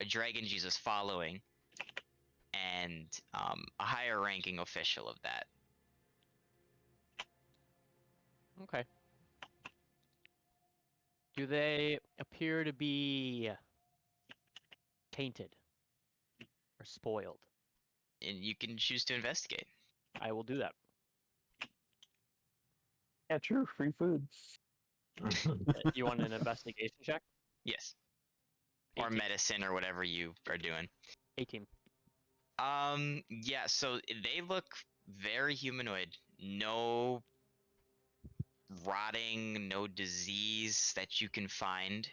a Dragon Jesus following, and a higher ranking official of that. Okay. Do they appear to be tainted or spoiled? And you can choose to investigate. I will do that. Yeah, true. Free food. You want an investigation check? Yes. Or 18. medicine or whatever you are doing. 18. Yeah, so they look very humanoid. No rotting, no disease that you can find.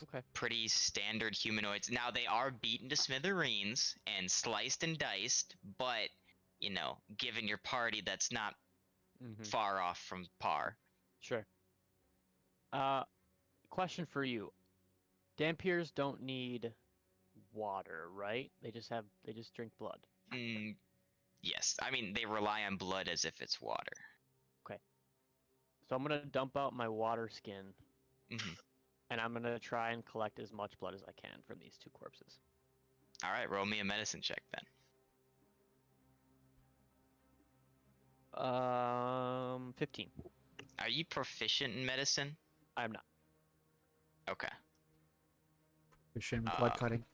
Okay. Pretty standard humanoids. Now they are beaten to smithereens and sliced and diced, but you know, given your party, that's not far off from par. Sure. Question for you. Dampiers don't need water, right? They just drink blood. Yes, I mean they rely on blood as if it's water. So I'm gonna dump out my water skin, Mhm. and I'm gonna try and collect as much blood as I can from these two corpses. All right, roll me a medicine check then. 15. Are you proficient in medicine? I'm not. Okay. Efficient blood cutting.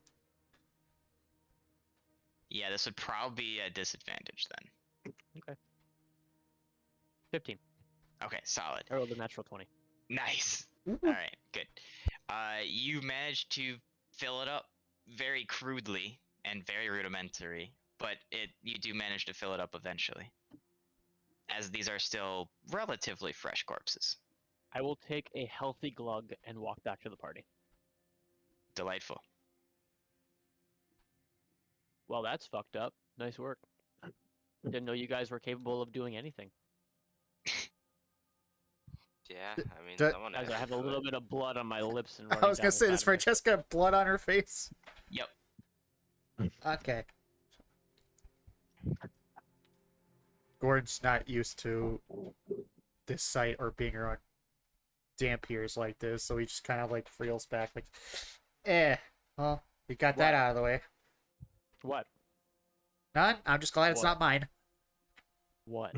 Yeah, this would probably be a disadvantage then. Okay. 15. Okay, solid. I rolled a natural 20. Nice. All right, good. You managed to fill it up very crudely and very rudimentary, but you do manage to fill it up eventually, as these are still relatively fresh corpses. I will take a healthy glug and walk back to the party. Delightful. Well, that's fucked up. Nice work. Didn't know you guys were capable of doing anything. Yeah, I mean, D- someone Guys, has I have to a do little it. bit of blood on my lips and I was gonna say, does Francesca have blood on her face? Yep. Okay. Gordon's not used to this site or being around Dampiers like this, so he just kind of like reels back, like, well, we got that out of the way. What? None? I'm just glad it's What? not mine. What?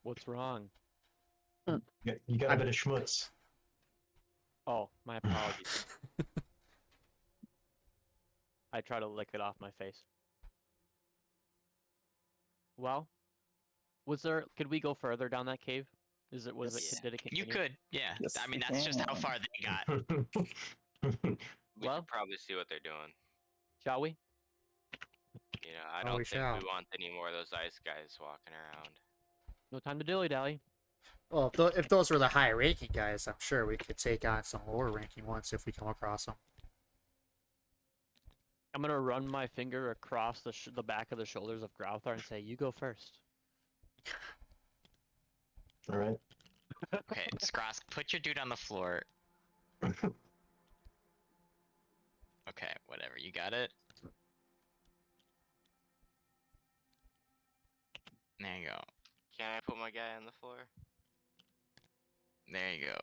What's wrong? You got a bit of schmutz. Oh, my apologies. I try to lick it off my face. Well, could we go further down that cave? Did it You continue? could, yeah. Yes, I mean, we that's just how can. far they got. We Well- could probably see what they're doing. Shall we? You know, I Oh, don't we think shall. we want any more of those ice guys walking around. No time to dilly-dally. Well, if those were the high-ranking guys, I'm sure we could take on some lower-ranking ones if we come across them. I'm gonna run my finger across the back of the shoulders of Growthar and say, "You go first." All right. Okay, Skrosk, put your dude on the floor. Okay, whatever. You got it? There you go. Can I put my guy on the floor? There you go.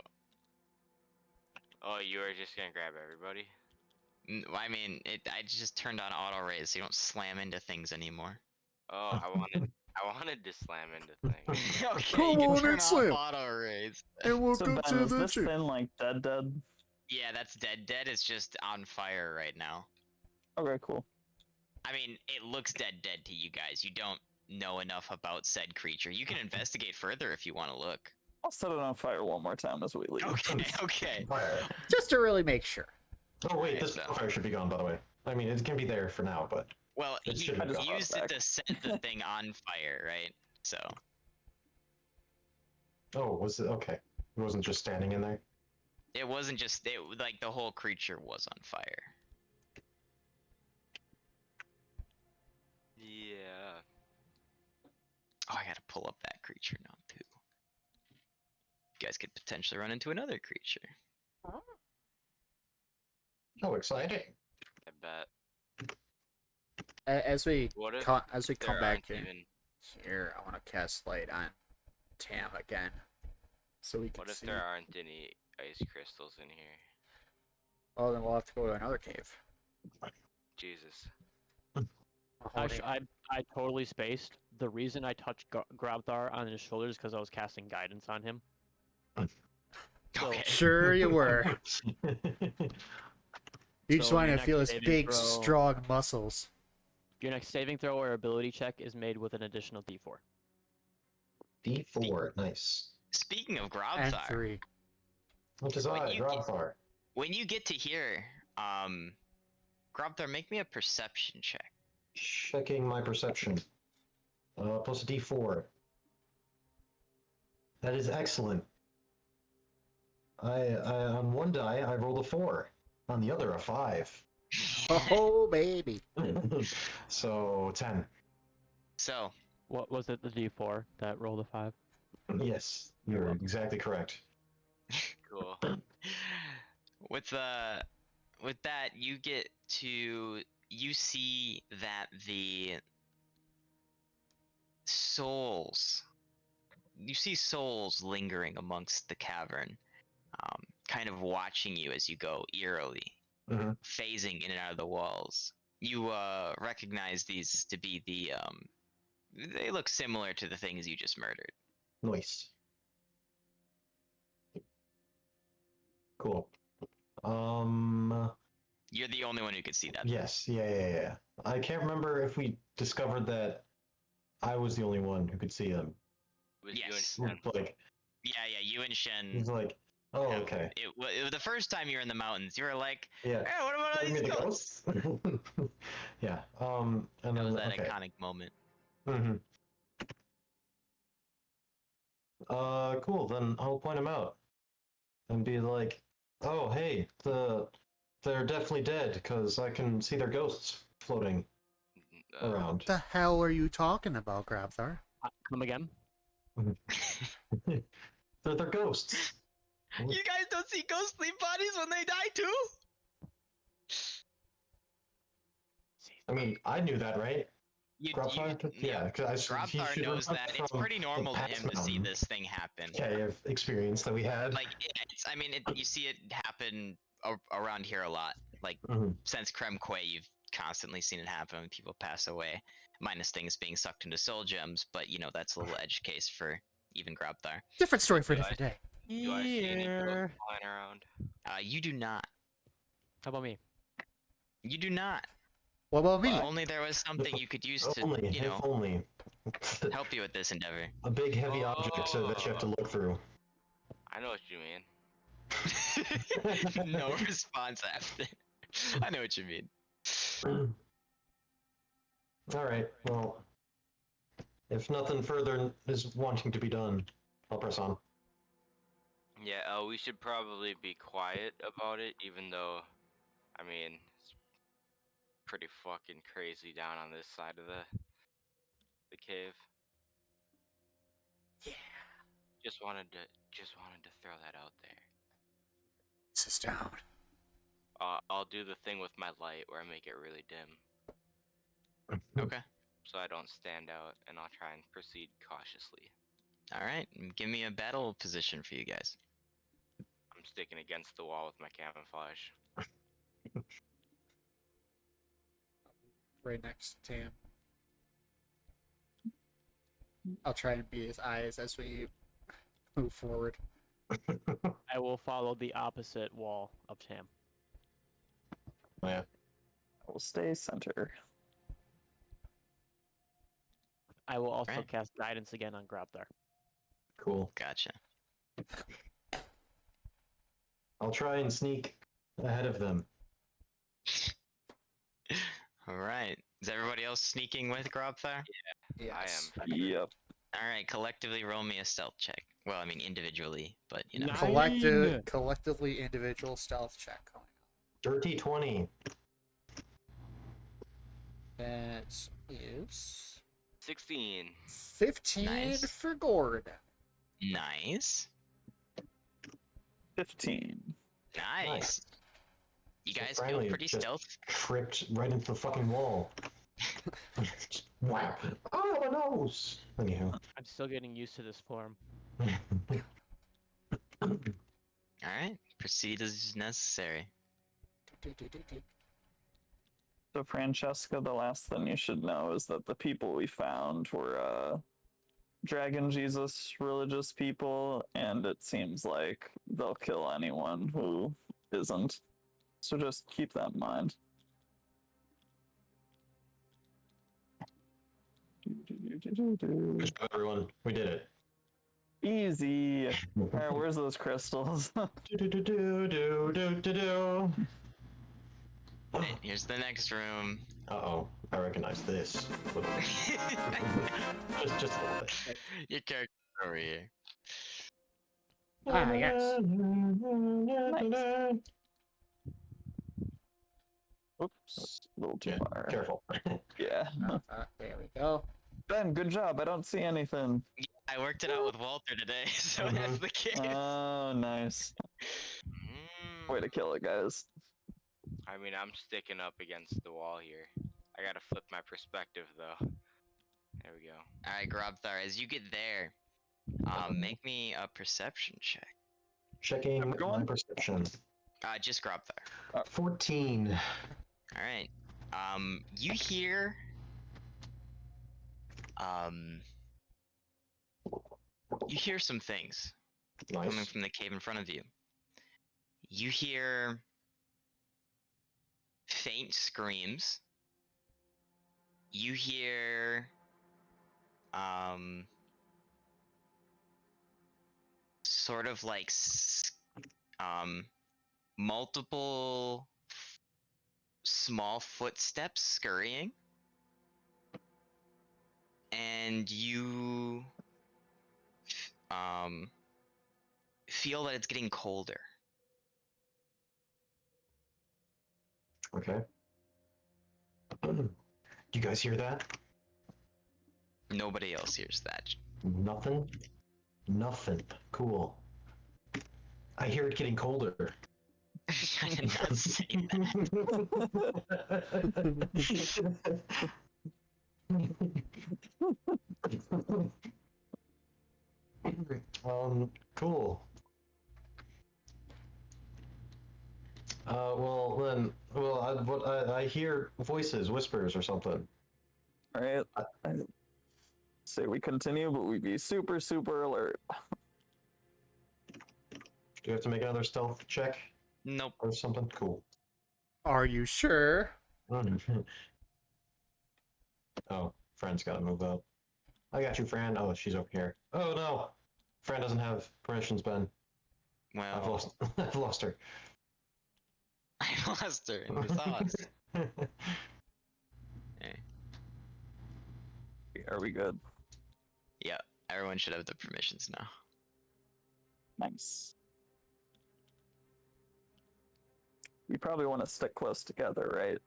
Oh, you were just gonna grab everybody? I mean, I just turned on auto raise, so you don't slam into things anymore. Oh, I wanted to slam into things. Okay, Come you can on turn and off slam. auto raise. And So welcome Ben, to is the this chip. thing like dead? Yeah, that's dead. Dead is just on fire right now. Okay, cool. I mean, it looks dead to you guys. You don't know enough about said creature. You can investigate further if you want to look. I'll set it on fire one more time as we leave. Okay. Fire. Just to really make sure. Oh wait, Alright, this so- fire should be gone, by the way. I mean, it can be there for now, but Well, It he should have gone used it back. to set the thing on fire, right? So, oh, was it okay? It wasn't just standing in there. it wasn't just, like, the whole creature was on fire. Yeah. Oh, I gotta pull up that creature now, too. You guys could potentially run into another creature. Oh, exciting! I bet. As we What if come there back aren't in even? here, I want to cast light on Tam again, so we can What if see. there aren't any ice crystals in here? Well, then we'll have to go to another cave. Jesus. I totally spaced. The reason I touched Grabthar on his shoulders because I was casting guidance on him. So, Okay. Sure you were. You just So want your to feel next his saving big, throw- strong muscles. Your next saving throw or ability check is made with an additional D4. D4, nice. Speaking of And Grobthar, 3. Which is Wait, I, you- Grobthar. when you get to here, Grobthar, make me a perception check. Checking my perception. Plus a D4. That is excellent. I on one die I rolled a 4. On the other a 5. Oh, baby. So 10. So, What was it? The D4 that rolled a 5. Yes, you're exactly correct. Cool. with that, you see that the souls, you see souls lingering amongst the cavern, kind of watching you as you go eerily, Mhm. phasing in and out of the walls. You recognize these to be they look similar to the things you just murdered. Nice. Cool. You're the only one who could see that. Yes, yeah. I can't remember if we discovered that I was the only one who could see them. It was Yes. you and Shen. Like, Yeah, you and Shen. he's like, oh, have- okay. It was the first time you were in the mountains. You were like, Yeah. "Hey, what about all Bring me these the ghosts?" ghosts? Yeah. And That then, was that okay. iconic moment. Mm-hmm. Cool. Then I'll point them out and be like, "Oh, hey, they're definitely dead because I can see their ghosts floating around." What the hell are you talking about, Grabthar? Come again? They're ghosts. You guys don't see ghostly bodies when they die too? I mean, I knew that, right? You, Grobthar? Yeah, because he Grobthar should knows remember that. It's from pretty the normal to past him to see mountain. this thing happen. Okay, of experience that we had. Like, I mean, you see it happen around here a lot. Like, Mhm. since Creme Quay, you've constantly seen it happen when people pass away. Minus things being sucked into soul gems, but you know, that's a little edge case for even Grobthar. Different story for a Do I- different day. Do I see any Here. ghosts flying around? You do not. How about me? You do not. What about me? If only there was something you could use to, Only, you if know, only. help you with this endeavor. A big heavy object so that you have to look through. I know what you mean. No response after. I know what you mean. Alright, well, if nothing further is wanting to be done, I'll press on. Yeah, we should probably be quiet about it, even though, I mean, it's pretty fucking crazy down on this side of the cave. Yeah. Just wanted to throw that out there. This is down. I'll do the thing with my light where I make it really dim, Okay. so I don't stand out, and I'll try and proceed cautiously. All right. Give me a battle position for you guys. I'm sticking against the wall with my camouflage. Right next to Tam. I'll try and be his eyes as we move forward. I will follow the opposite wall of Tam. I will stay center. I will also Right. cast guidance again on Grabthar. Cool. Gotcha. I'll try and sneak ahead of them. All right. Is everybody else sneaking with Grobthar? Yes. I am. Yep. All right. Collectively, roll me a stealth check. Well, I mean individually, but you know. Nice. Collectively individual stealth check going Dirty 20. on. That is 16. 15 Nice. for Gord. Nice. 15. Nice. You So guys finally, feel pretty just- stealth. Tripped right into the fucking wall. Wow. Oh, my nose! Anyhow. I'm still getting used to this form. All right. Proceed as necessary. So, Francesca, the last thing you should know is that the people we found were Dragon Jesus religious people, and it seems like they'll kill anyone who isn't. So just keep that in mind. Good job, everyone. We did it. Easy. Alright, where's those crystals? Do-do-do-do-do-do-do. Right, here's the next room. Uh-oh, I recognize this. Just a little bit. Your character over here. Ah, yes. Oops, a little too Yeah, far. careful. Yeah. There we go. Ben, good job. I don't see anything. I worked it out with Walter today, so that's the case. Oh, nice. Mm, Way to kill it, guys. I mean, I'm sticking up against the wall here. I gotta flip my perspective though. There we go. Alright, Grobthar, as you get there, make me a perception check. Checking my going? perception. Just Grobthar. 14. Alright. You hear you hear some things coming Nice. from the cave in front of you. You hear faint screams. You hear sort of like multiple small footsteps scurrying, and you feel that it's getting colder. Okay. Do you guys hear that? Nobody else hears that. Nothing? Nothing. Cool. I hear it getting colder. I did not say Cool. I hear voices, whispers, or something. Alright. I say we continue, but we be super, super alert. Do you have to make another stealth check Nope. or something? Cool. Are you sure? Oh, Fran's gotta move up. I got you, Fran. Oh, she's over here. Oh no! Fran doesn't have permissions, Ben. I've Well, lost I've lost her. I lost her in the thoughts. Are we good? Yeah, everyone should have the permissions now. Nice. We probably want to stick close together, right?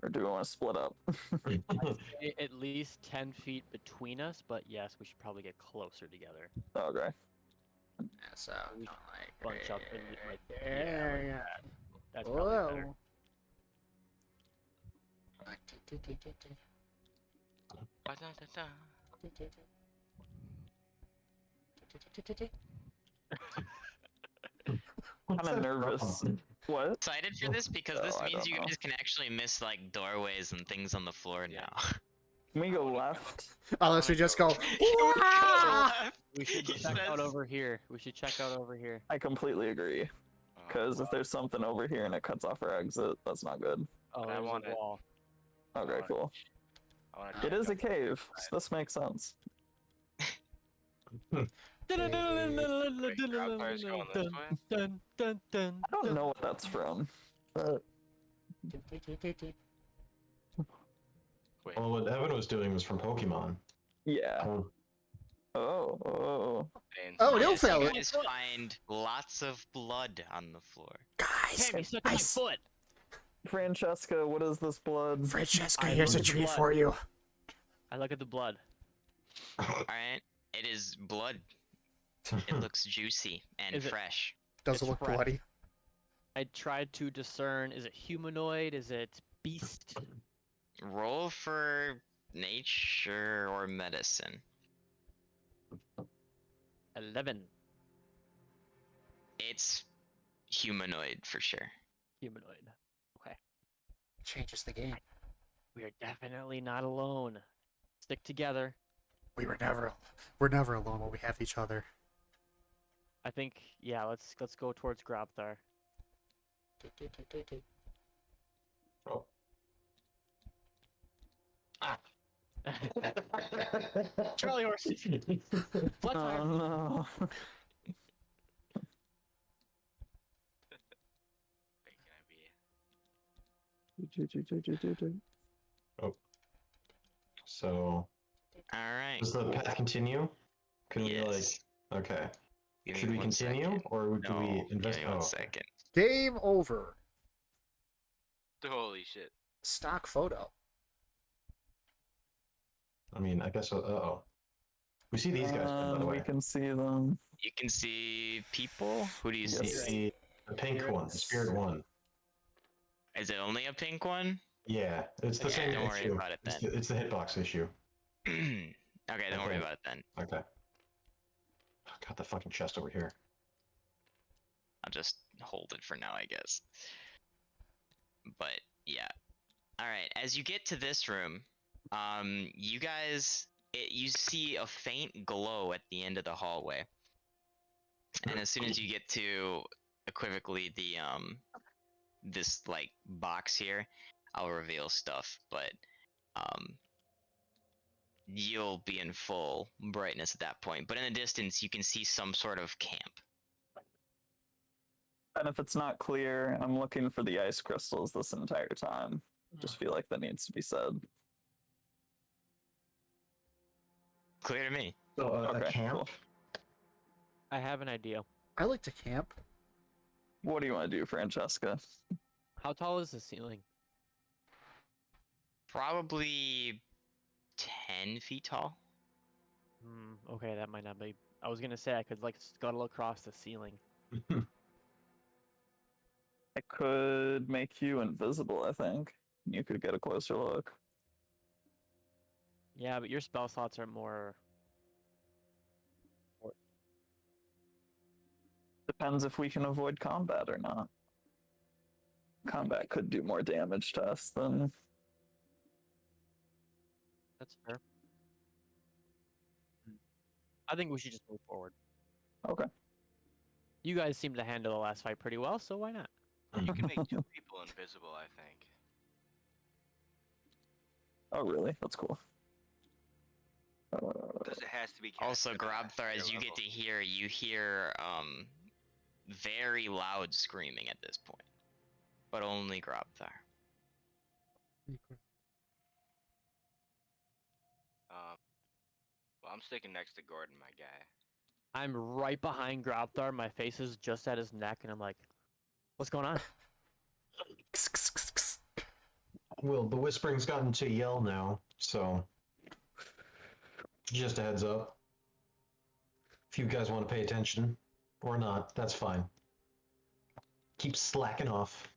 Or do we want to split up? At least 10 feet between us, but yes, we should probably get closer together. Okay. So, We kind of like bunch up and like there, like yeah. That's probably better. Ba-da-da-da. What's Kinda that nervous. from? What? Excited for this because this Oh, I means don't you know. guys can actually miss like doorways and things on the floor now. Can we go left? Unless we just go. We should He check out says- over here. We should check out over here. I completely agree. Because if there's something over here and it cuts off our exit, that's not good. Oh, But I there's want a it. wall. Okay, Alright. cool. I wanna It check is a out- cave, so this makes sense. Wait, Grabthar's going this way? Dun, dun, dun, I don't know what that's from. But Wait, Well, what Evan was doing was from Pokemon. yeah. Oh, Oh. Dane's- Oh, no, Yes, you fella. guys find lots of blood on the floor. Guys, Damn, you stuck in my foot. Francesca, what is this blood? Francesca, I here's a look at the treat blood. for you. I look at the blood. Alright, it is blood. It looks juicy and Is it- fresh. Does it It's look fresh. bloody? I tried to discern, is it humanoid? Is it beast? Roll for nature or medicine. 11. It's humanoid for sure. Humanoid. Okay. Changes the game. We are definitely not alone. Stick together. We're never alone when we have each other. I think yeah, let's go towards Grabthar. Oh. Ah. Charlie horse. Flat tire. Oh no. Wait, can I be? So, All right. does the path continue? Can we like? Yes. Okay. Give Should me we one continue, second. or do No, we give invest? me one Oh, second. Game over. Holy shit. Stock photo. I mean, I guess. Oh, we see these guys, by the way. We can see them. You can see people. Who do you We Yes. see? see the pink one, the spirit one. Is it only a pink one? Yeah, it's the Yeah, same don't worry issue. about it It's then. it's the hitbox issue. Okay, don't worry Okay. about it then. Okay. Oh, got the fucking chest over here. I'll just hold it for now, I guess. But yeah. All right. As you get to this room, you guys, you see a faint glow at the end of the hallway, and as soon as you get to equivocally the this like box here, I'll reveal stuff. But you'll be in full brightness at that point. But in the distance, you can see some sort of camp. And if it's not clear, I'm looking for the ice crystals this entire time. Just feel like that needs to be said. Clear to me. So a Okay, camp. cool. I have an idea. I like to camp. What do you want to do, Francesca? How tall is the ceiling? Probably 10 feet tall. Okay, that might not be. I was gonna say I could like scuttle across the ceiling. I could make you invisible, I think. You could get a closer look. Yeah, but your spell slots are more. Depends if we can avoid combat or not. Combat could do more damage to us than. That's fair. I think we should just move forward. Okay. You guys seem to handle the last fight pretty well, so why not? You can make 2 people invisible, I think. Oh, really? That's cool. Because it has to be. Also, casted at a Grabthar, higher as you get level. to hear, you hear very loud screaming at this point, but only Grabthar. Well, I'm sticking next to Gordon, my guy. I'm right behind Grabthar. My face is just at his neck, and I'm like, "What's going on?" Well, the whispering's gotten to yell now, so just a heads up. If you guys want to pay attention or not, that's fine. Keep slacking off.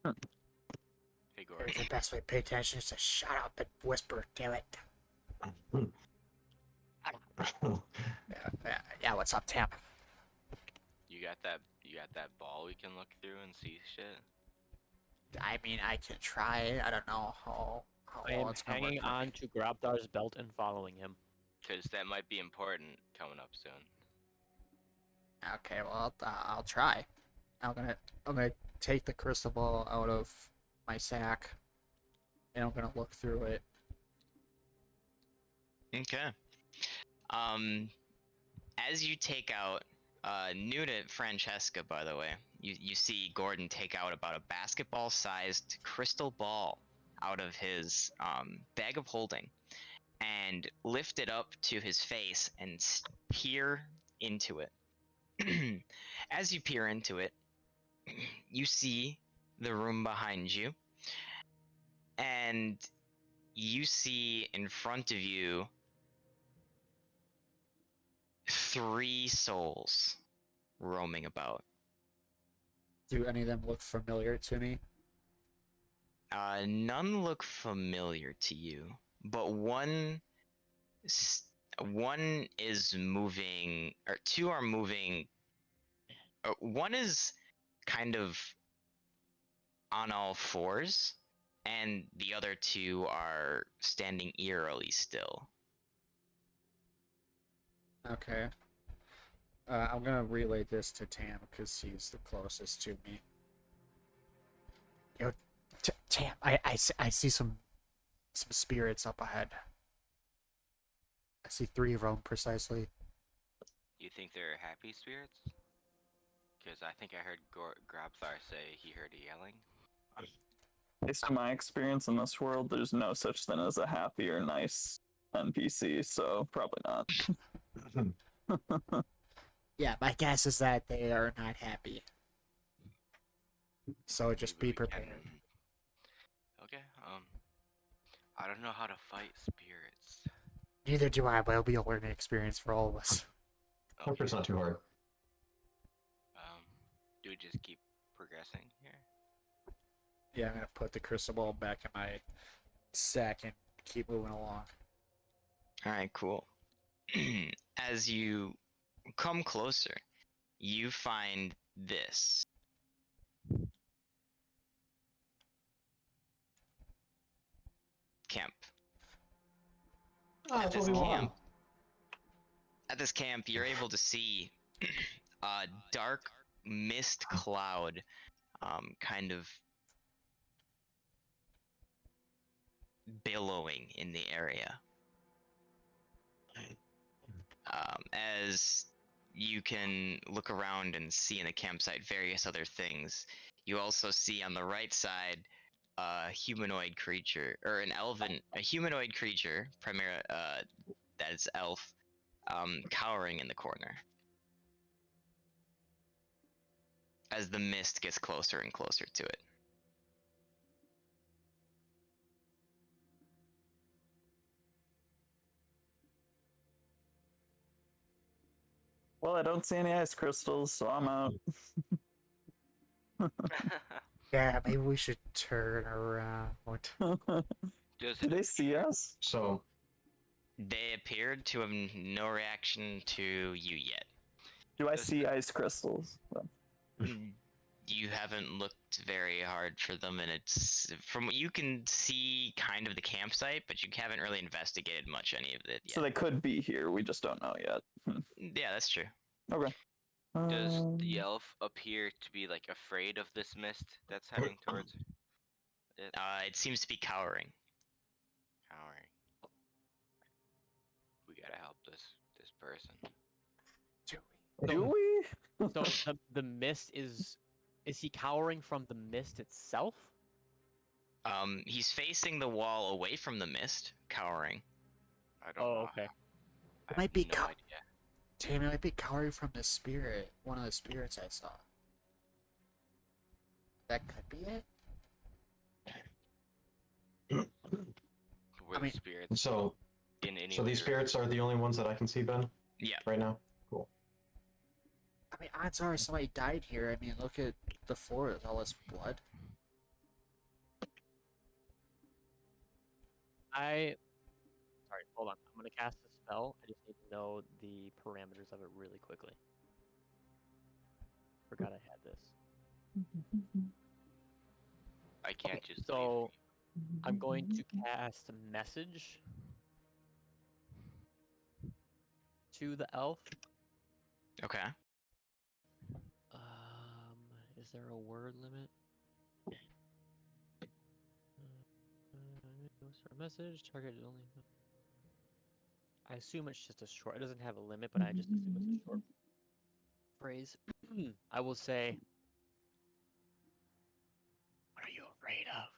Hey, Gordon. The best way to pay attention is to shut up and whisper. Damn it. Yeah, what's up, Tam? You got that? You got that ball we can look through and see shit. I mean, I can try. I don't know how I am well it's gonna work hanging for me. on to Grabthar's belt and following him. Because that might be important coming up soon. Okay, well, I'll try. I'm gonna take the crystal ball out of my sack, and I'm gonna look through it. Okay. As you take out, new to Francesca, by the way, you see Gordon take out about a basketball-sized crystal ball out of his bag of holding, and lift it up to his face and peer into it. As you peer into it, you see the room behind you, and you see in front of you 3 souls roaming about. Do any of them look familiar to me? None look familiar to you, but one is moving, or 2 are moving. One is kind of on all fours, and the other two are standing eerily still. Okay. I'm gonna relay this to Tam because he's the closest to me. Yo, Tam, I see some spirits up ahead. I see 3 of them precisely. You think they're happy spirits? Because I think I heard Grabthar say he heard yelling. Based on my experience in this world, there's no such thing as a happy or nice NPC, so probably not. Yeah, my guess is that they are not happy. So just be Maybe we can- prepared. Okay. I don't know how to fight spirits. Neither do I, but it'll be a learning experience for all of us. Hope it's not too hard. Do we just keep progressing here? Yeah, I'm gonna put the crystal ball back in my sack and keep moving along. Alright, cool. As you come closer, you find this. Camp. Ah, that's what we want. At this camp, you're able to see a dark mist cloud kind of billowing in the area. As you can look around and see in the campsite various other things, you also see on the right side a humanoid creature, or a humanoid creature, primarily that is elf, cowering in the corner. As the mist gets closer and closer to it. Well, I don't see any ice crystals, so I'm out. Yeah, maybe we should turn around. Does Do it they see us? So, They appeared to have no reaction to you yet. Do I Does see the- ice crystals? You haven't looked very hard for them, and it's from what you can see kind of the campsite, but you haven't really investigated much any of it yet. So they could be here. We just don't know yet. Yeah, that's true. Okay. Does the Um, elf appear to be like afraid of this mist that's heading towards it? It seems to be cowering. Cowering. We gotta help this person. do we? So the mist is he cowering from the mist itself? He's facing the wall away from the mist, cowering. I don't Oh, know. okay. I Might have be no idea. Damn, it might be cowering from the spirit. One of the spirits I saw. That could be it. Were I mean- the spirits so, in any so these way related? spirits are the only ones that I can see, Ben, Yeah. right now. Cool. I mean, odds are somebody died here. I mean, look at the floor with all this blood. Sorry, hold on. I'm gonna cast a spell. I just need to know the parameters of it really quickly. Forgot I had this. I can't just leave. So I'm going to cast a message to the elf. Okay. Is there a word limit? Start message. Target is only. I assume it's just a short. It doesn't have a limit, but I just assume it's a short phrase. I will say, "What are you afraid of?"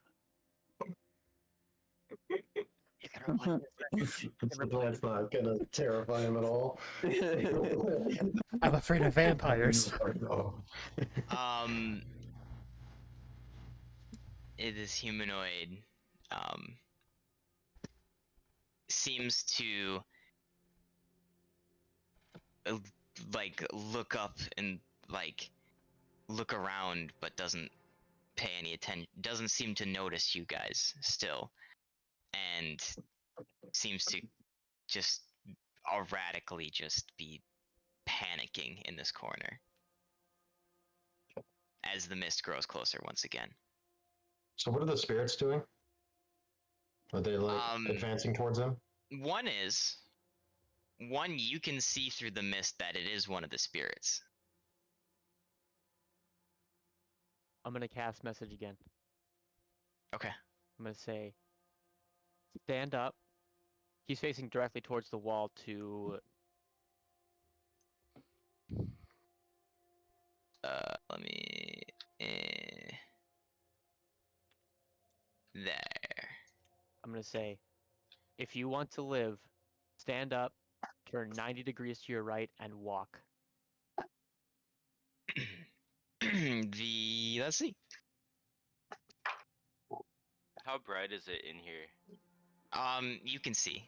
You can reply this. You can reply That's not gonna terrify him at all. I'm afraid of vampires. It is humanoid. Seems to like look up and like look around, but doesn't pay any attention. Doesn't seem to notice you guys still, and seems to just erratically just be panicking in this corner as the mist grows closer once again. So what are the spirits doing? Are they like Um, advancing towards him? One you can see through the mist that it is one of the spirits. I'm gonna cast message again. Okay. I'm gonna say, stand up. He's facing directly towards the wall to. Let me. There. I'm gonna say, if you want to live, stand up, turn 90 degrees to your right, and walk. Let's see. How bright is it in here? You can see.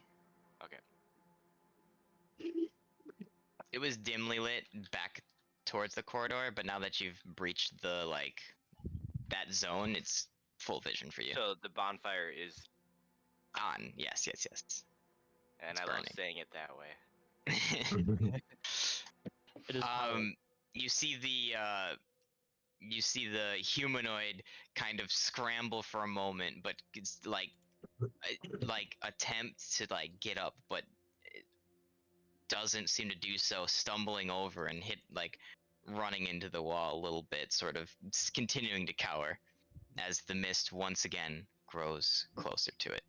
Okay. It was dimly lit back towards the corridor, but now that you've breached the that zone, it's full vision for you. So the bonfire is, On. Yes, yes, yes. and It's I love burning. saying it that way. It is. powered. You see the humanoid kind of scramble for a moment, but it's like attempt to get up, but it doesn't seem to do so, stumbling over and running into the wall a little bit, sort of continuing to cower as the mist once again grows closer to it.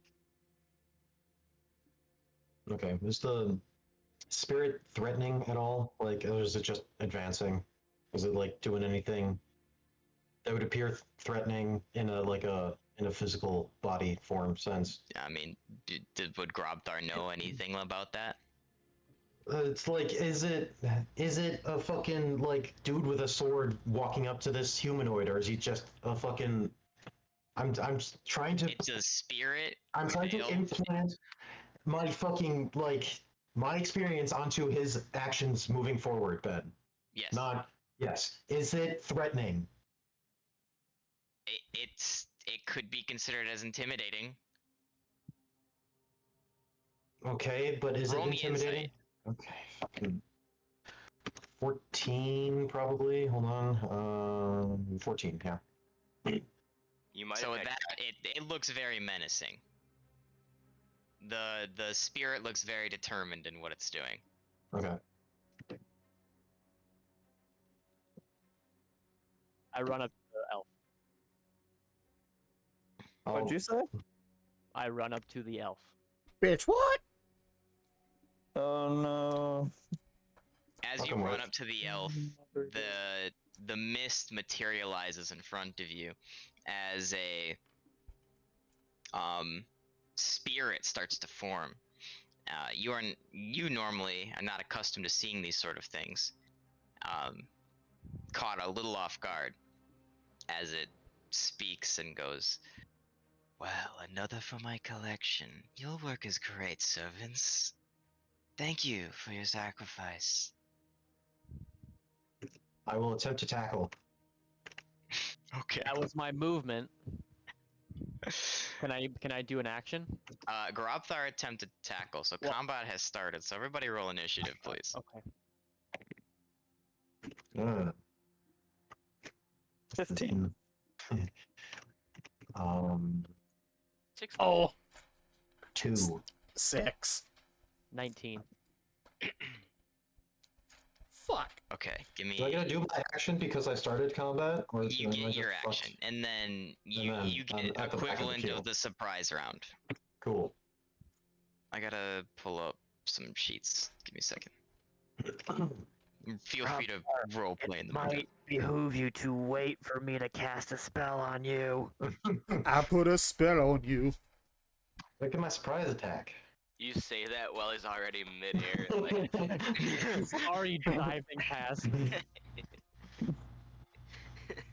Okay. Is the spirit threatening at all? Like, or is it just advancing? Is it like doing anything that would appear threatening in a physical body form sense? I mean, would Grobthar know anything about that? It's like, is it a fucking like dude with a sword walking up to this humanoid, or is he just a fucking? I'm trying to. It's a spirit. I'm trying to veiled- implement my fucking my experience onto his actions moving forward, Ben. Yes. Not yes. Is it threatening? It could be considered as intimidating. Okay, but is Roll it me intimidating? insight. Okay, fucking 14 probably. Hold on. 14, yeah. You might So have that it looks very menacing. The spirit looks very determined in what it's doing. Okay. I run up to the elf. What'd you say? I run up to the elf. Bitch, what? Oh no. As you Fucking run right. up to the elf, the mist materializes in front of you as a spirit starts to form. You normally are not accustomed to seeing these sort of things. Caught a little off guard as it speaks and goes, "Well, another for my collection. Your work is great, servants. Thank you for your sacrifice." I will attempt to tackle. Okay. That was my movement. Can I do an action? Grobthar attempted to tackle, so Well- combat has started. So everybody roll initiative, please. Okay. 15. 6. Oh, 2. 6. 19. Fuck. Okay, give me. Do I gotta do my action because I started combat, or You am I get just your fucked? action, and then you then you I'm get at the back of the equivalent queue. of the surprise round. Cool. I gotta pull up some sheets. Give me a second. Feel free to role play in the moment. behoove you to wait for me to cast a spell on you. I put a spell on you. Look at my surprise attack. You say that while he's already midair. Like, He's already diving past.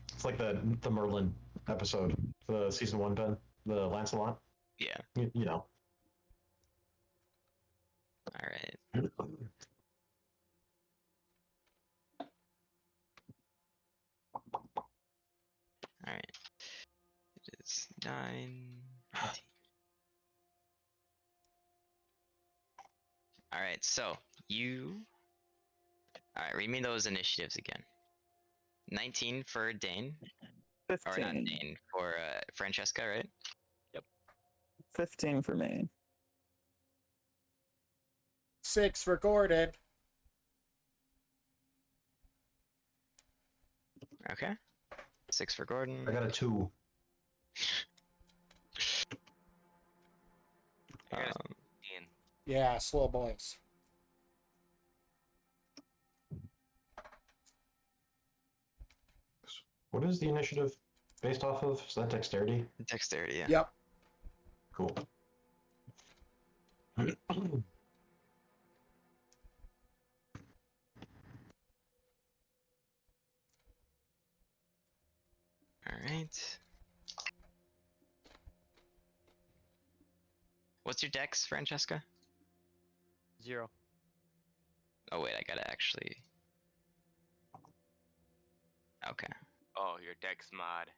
It's like the Merlin episode, the season 1 Ben, the Lancelot. Yeah. You know. All right. All right. It is 9. 19. All right. So you. All right. Read me those initiatives again. 19 for Dane. Or not 15. Dane, for Francesca, right? 15 for me. 6 for Gordon. Okay. 6 for Gordon. I got a 2. I got a Um, 16. Yeah, slow boys. What is the initiative based off of? Is that dexterity? dexterity, yeah. Yep. Cool. Alright. What's your dex, Francesca? 0. Oh wait, I gotta actually. Okay. Oh, your dex mod.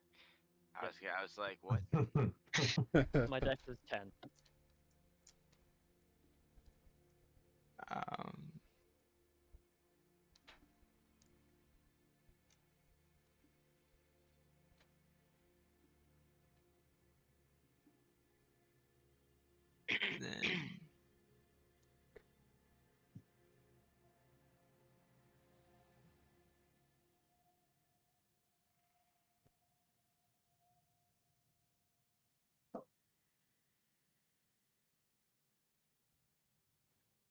I was like, what? My dex is 10. Um. Then.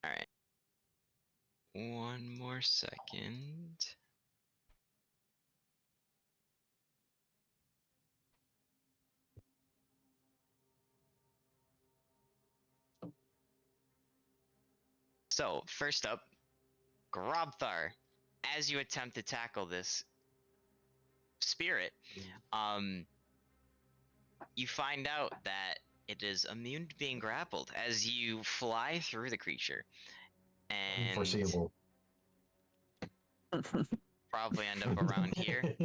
Alright. One more second. So, first up, Grobthar. As you attempt to tackle this spirit, you find out that it is immune to being grappled as you fly through the creature. And Foreseeable. probably end up around here.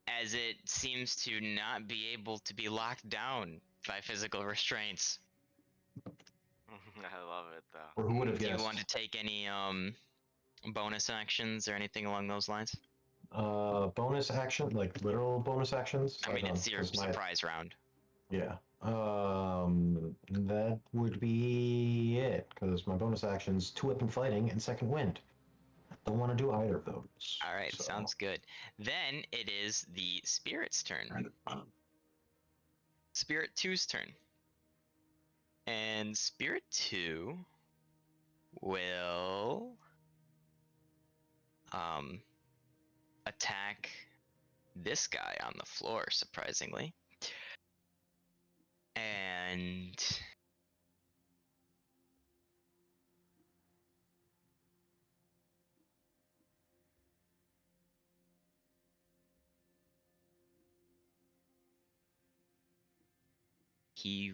As it seems to not be able to be locked down by physical restraints. I love it though. Or who would have Do you guessed? want to take any bonus actions or anything along those lines? Bonus action, like literal bonus actions. I mean, don't it's know, your 'cause my- surprise round. Yeah. That would be it, because my bonus actions: 2-weapon fighting and second wind. I don't want to do either of those. All right, so- sounds good. Then it is the spirit's turn. Spirit 2's turn. And Spirit 2 will attack this guy on the floor, surprisingly. And he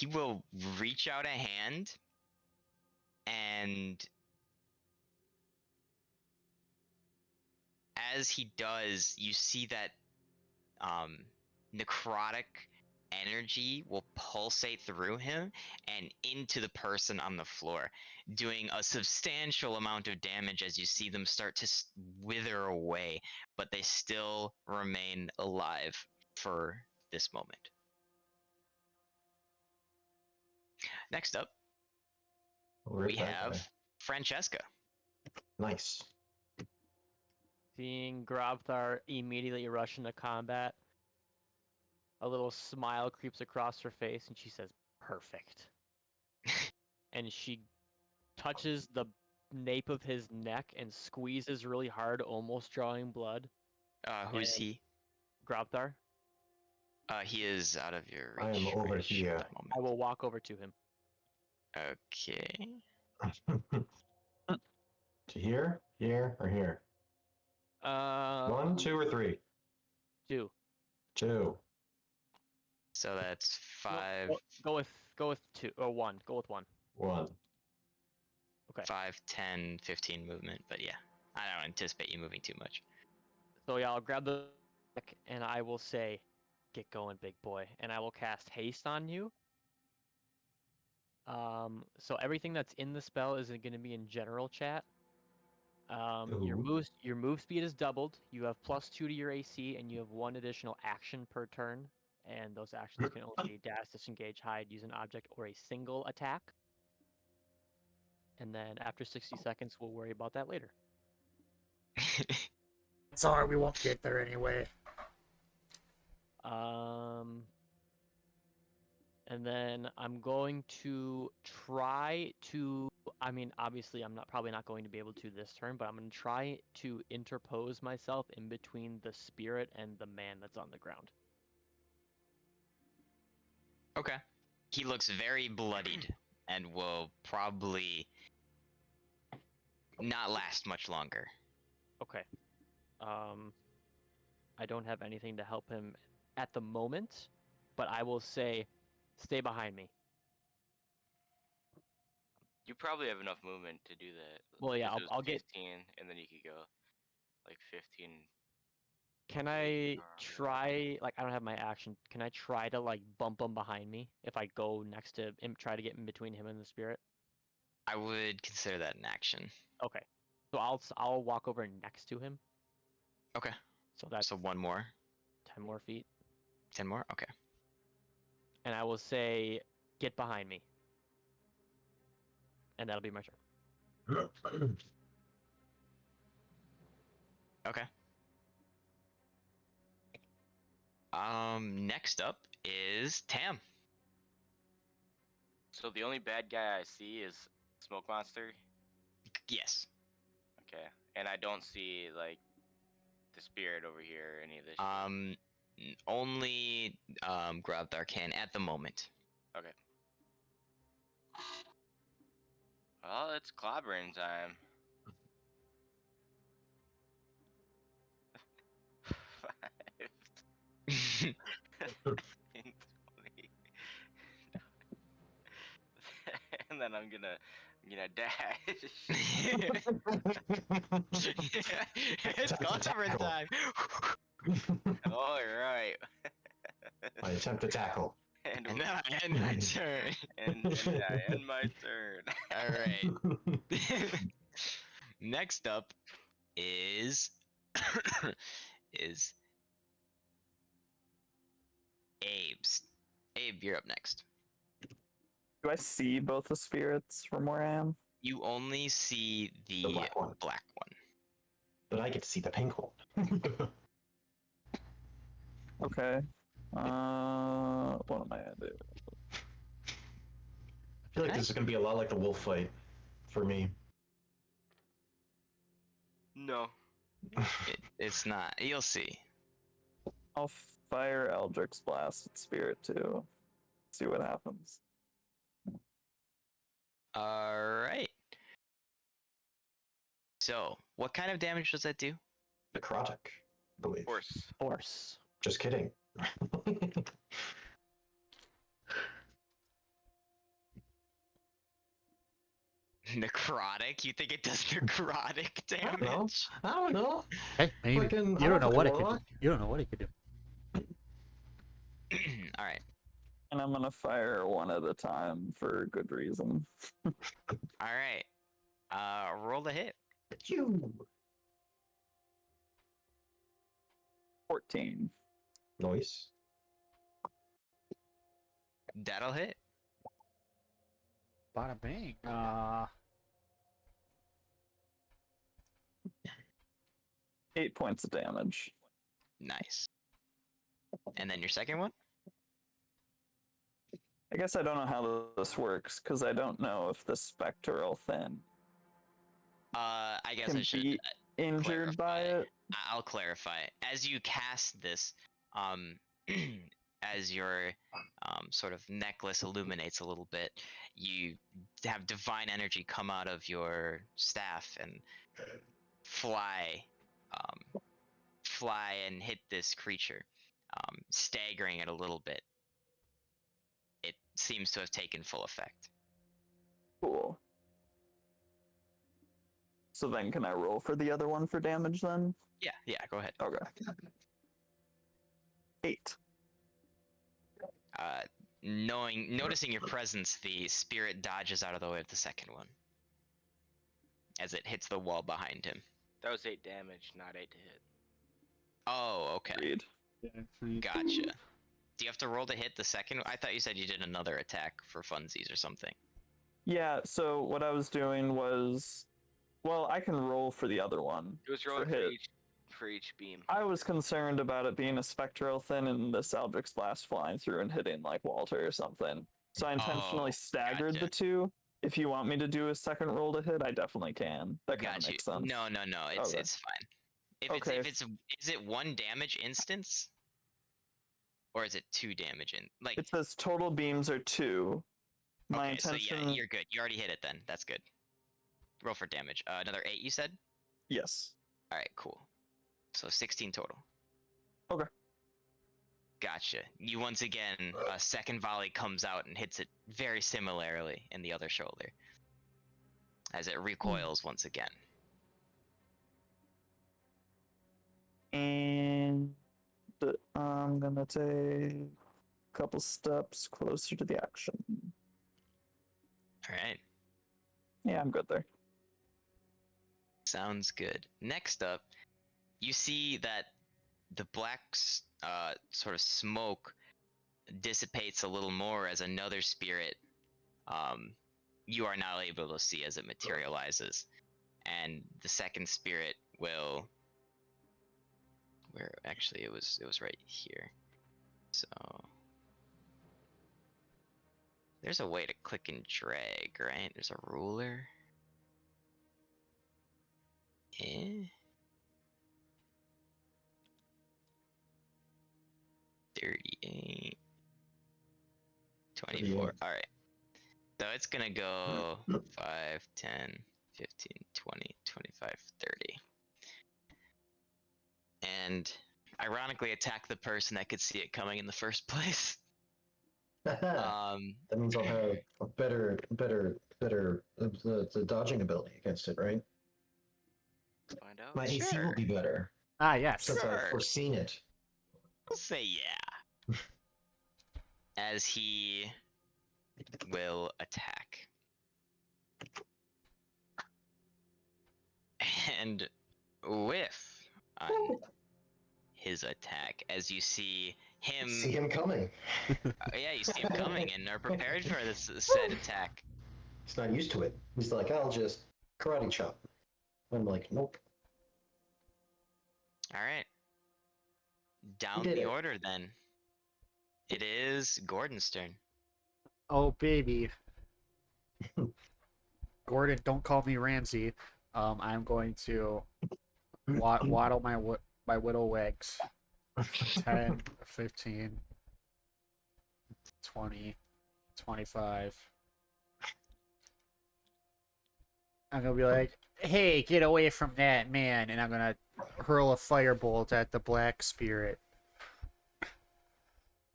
will reach out a hand and as he does, you see that necrotic energy will pulsate through him and into the person on the floor, doing a substantial amount of damage as you see them start to wither away, but they still remain alive for this moment. Next up, Rip we that have guy. Francesca. Nice. Seeing Grobthar immediately rush into combat, a little smile creeps across her face and she says, "Perfect." And she touches the nape of his neck and squeezes really hard, almost drawing blood. Who's And- he? Grobthar, He is out of your reach. I am over right here. at the moment. I will walk over to him. Okay. To here, or here? 1, 2, or 3? 2. 2. So that's No, 5, go with 2 or 1. Go with 1. 1. Okay. 5, 10, 15 movement. But yeah, I don't anticipate you moving too much. So yeah, I'll grab the neck and I will say, "Get going, big boy," and I will cast haste on you. So everything that's in the spell is going to be in general chat. Your Ooh. move speed is doubled. You have +2 to your AC, and you have 1 additional action per turn. And those actions can only be dash, disengage, hide, use an object, or a single attack. And then after 60 seconds, we'll worry about that later. It's alright, we won't get there anyway. And then I'm going to try to. I mean, obviously, I'm probably not going to be able to this turn, but I'm going to try to interpose myself in between the spirit and the man that's on the ground. Okay. He looks very bloodied and will probably not last much longer. Okay. I don't have anything to help him at the moment, but I will say, stay behind me. You probably have enough movement to do that. Well, yeah, because it was I'll get. 15, and then you could go like 15. Can to I your arm. try? Like, I don't have my action. Can I try to like bump him behind me if I go next to him, try to get in between him and the spirit? I would consider that an action. Okay. So I'll walk over next to him. Okay. So that's So one more. 10 more feet. 10 more? Okay. And I will say, get behind me. And that'll be my turn. Okay. Next up is Tam. So the only bad guy I see is Smoke Monster. Yes. Okay, and I don't see like the spirit over here or any of this. shit. Only Gravdar can at the moment. Okay. Well, it's clobbering time. 5, 20. And then I'm gonna dash. It's Gulliver time. All right. I attempt to tackle. And And then I end my turn. and I end my turn. All right. Next up is is Abe's. Abe, you're up next. Do I see both the spirits from where I am? You only see the black one. black one. But I get to see the pink one. Okay. What am I gonna do? I feel like this is gonna be a lot like the wolf fight for me. No. It's not. You'll see. I'll fire Eldritch Blast at Spirit too. See what happens. All right. So, what kind of damage does that do? Necrotic, I believe. Force. Just kidding. Necrotic? You think it does necrotic I don't know. damage? I don't know. Hey, maybe Fucking- you I'm don't know not what the it could do. warlock. You don't know what it could do. All right. And I'm gonna fire one at a time for good reason. All right. Roll the hit. You. 14. Nice. That'll hit. Bada bang. 8 points of damage. Nice. And then your second one? I guess I don't know how this works because I don't know if the spectral thing I guess can I should be injured by clarify. it. I'll clarify. As you cast this, as your sort of necklace illuminates a little bit, you have divine energy come out of your staff and fly and hit this creature, staggering it a little bit. It seems to have taken full effect. Cool. So then can I roll for the other one for damage then? Yeah, go ahead. Okay. 8. Noticing your presence, the spirit dodges out of the way of the second one as it hits the wall behind him. That was 8 damage, not 8 to hit. Oh, okay. Agreed. Gotcha. Do you have to roll to hit the second? I thought you said you did another attack for funsies or something. Yeah, so what I was doing was, well, I can roll for the other one. It was rolling hit. for each beam. I was concerned about it being a spectral thing and this Eldritch Blast flying through and hitting like Walter or something. So I intentionally Oh, staggered gotcha. the two. If you want me to do a second roll to hit, I definitely can. That kind of Got you. makes sense. No, it's Okay. it's fine. If Okay. it's is it 1 damage instance? Or is it 2 damage in like It says total beams are 2. My okay, intention. so yeah, you're good. You already hit it then. That's good. Roll for damage. Another 8 you said? Yes. Alright, cool. So 16 total. Okay. Gotcha. You once again, a second volley comes out and hits it very similarly in the other shoulder. As it recoils once again. And I'm gonna take a couple steps closer to the action. Alright. Yeah, I'm good there. Sounds good. Next up, you see that the black sort of smoke dissipates a little more as another spirit you are now able to see as it materializes. And the second spirit will where actually it was right here. So there's a way to click and drag, right? There's a ruler. 38 24. All right, so it's gonna go 5 10 15 20 25 30 and ironically attack the person that could see it coming in the first place. That means I'll have a better the dodging ability against it, right? Let's find out. My AC will Sure. be better Ah, yes. since Sure. I've foreseen it. We'll say yeah. As he will attack. And whiff on his attack as you see him. See him coming. Yeah, you see him coming and are prepared for this said attack. He's not used to it. He's like, I'll just karate chop. I'm like, nope. Alright. Down did the it. order then. It is Gordon's turn. Oh, baby. Gordon, don't call me Ramsey. I'm going to waddle my widow legs. 10, 15, 20, 25. I'm going to be like, hey, get away from that man. And I'm going to hurl a firebolt at the black spirit.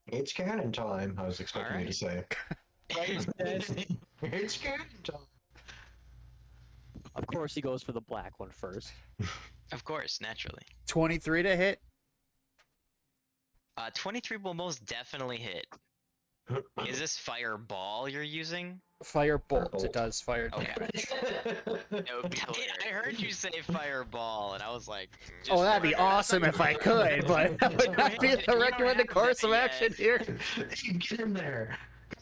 It's cannon time, I was expecting you to say. Alright. It's cannon time. Of course, he goes for the black one first. Of course, naturally. 23 to hit. 23 will most definitely hit. Is this fireball you're using? Firebolt. It Firebolt. does fire Okay. damage. That would be I heard you say fireball, and I was like, Oh, that'd be awesome if I could, but that would not be the recommended course of action here. Get in there.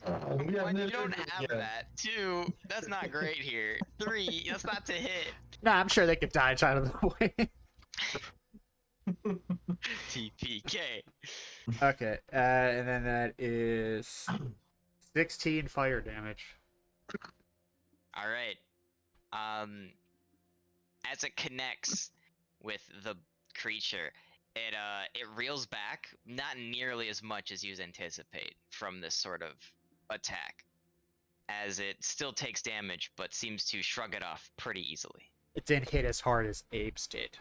One, you don't have that. 2, that's not great here. 3, that's not to hit. Nah, I'm sure they could dodge out of the way. TPK. Okay, and then that is 16 fire damage. All right. As it connects with the creature, it reels back, not nearly as much as you'd anticipate from this sort of attack, as it still takes damage, but seems to shrug it off pretty easily. It didn't hit as hard as Abe's did.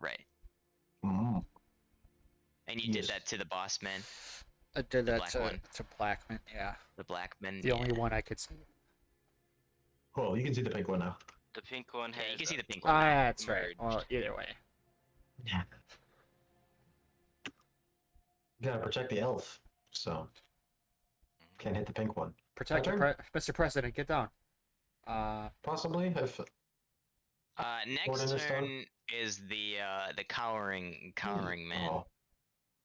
Right. Mm. And you did Yes. that to the boss man, I did that black to, one. to Blackman, yeah. the black man. The only one I could see. Oh, you can see the pink one now. The pink one has. Yeah, you can see the pink Ah, one. now. that's right. merged. Well, either way. Yeah. You gotta protect the elf. So Can't hit the pink one. Protect the turn? Mr. President, get down. Possibly if. Next Warden is done? turn is the cowering man. Oh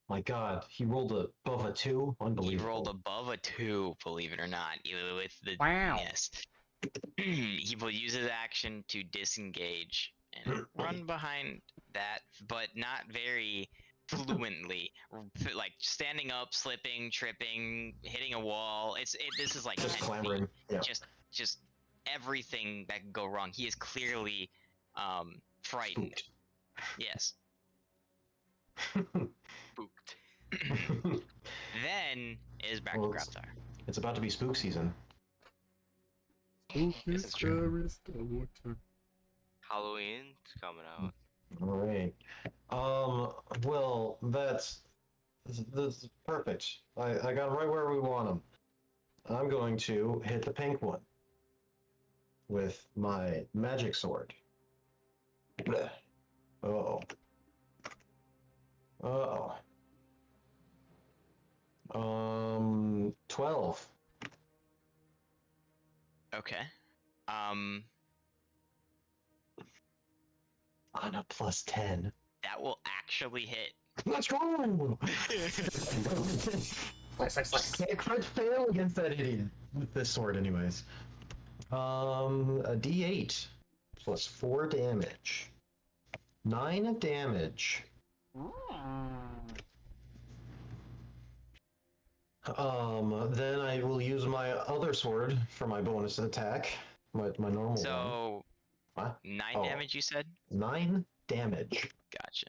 my God! He rolled above a 2. He Unbelievable. rolled above a 2, believe it or not. With the Wow. yes, he will use his action to disengage and run behind that, but not very fluently. Like standing up, slipping, tripping, hitting a wall. This is like Just 10 clambering. feet. Yeah. Just everything that could go wrong. He is clearly frightened. Spooked. Yes. Spooked. Then is back Well, to it's- Grabstar. It's about to be spook season. This is true. Halloween's coming out. All right. Well, that's perfect. I got right where we want them. I'm going to hit the pink one with my magic sword. Bleh. Uh-oh. Uh-oh. 12. Okay. On a plus 10. That will actually hit. Let's go! Slice. Can't crit fail against that idiot with this sword, anyways. A D8 plus 4 damage. 9 damage. Then I will use my other sword for my bonus attack. My normal one. So What? 9 Oh. damage, you said? 9 damage. Gotcha.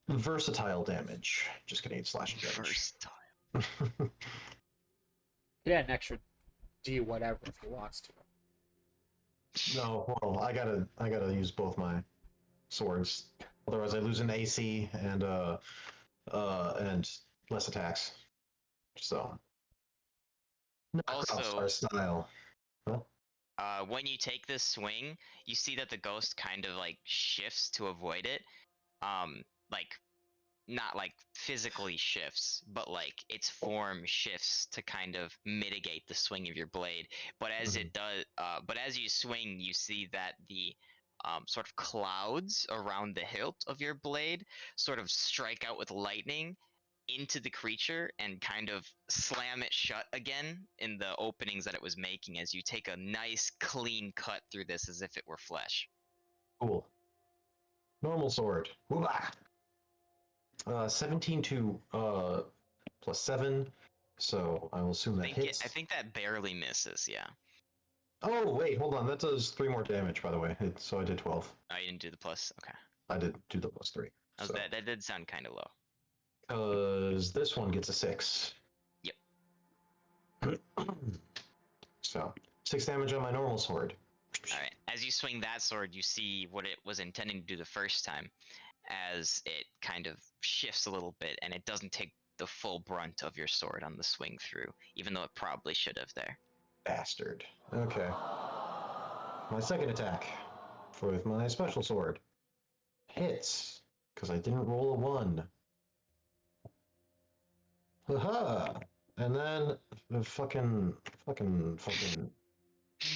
Versatile damage. Just kidding, it's slashing damage. First Yeah, an extra D whatever if he wants to. No, well, I gotta use both my swords. Otherwise, I lose an AC and less attacks. So, not Also- Crowstar style. when you take this swing, you see that the ghost kind of like shifts to avoid it. Like not like physically shifts, but like its form shifts to kind of mitigate the swing of your blade. But as it does, but as you swing, you see that the sort of clouds around the hilt of your blade sort of strike out with lightning into the creature and kind of slam it shut again in the openings that it was making as you take a nice clean cut through this as if it were flesh. Cool. Normal sword. Woo-bah! 17 to plus 7, so I will assume that hits. I think that barely misses, yeah. Oh wait, hold on. That does 3 more damage, by the way. So I did 12. Oh, you didn't do the plus? Okay. I did do the plus 3. So. That did sound kind of low. Because this one gets a 6. Yep. So 6 damage on my normal sword. Alright, as you swing that sword, you see what it was intending to do the first time, as it kind of shifts a little bit, and it doesn't take the full brunt of your sword on the swing through, even though it probably should have there. Bastard. Okay. My second attack with my special sword hits because I didn't roll a 1. Haha! And then the fucking.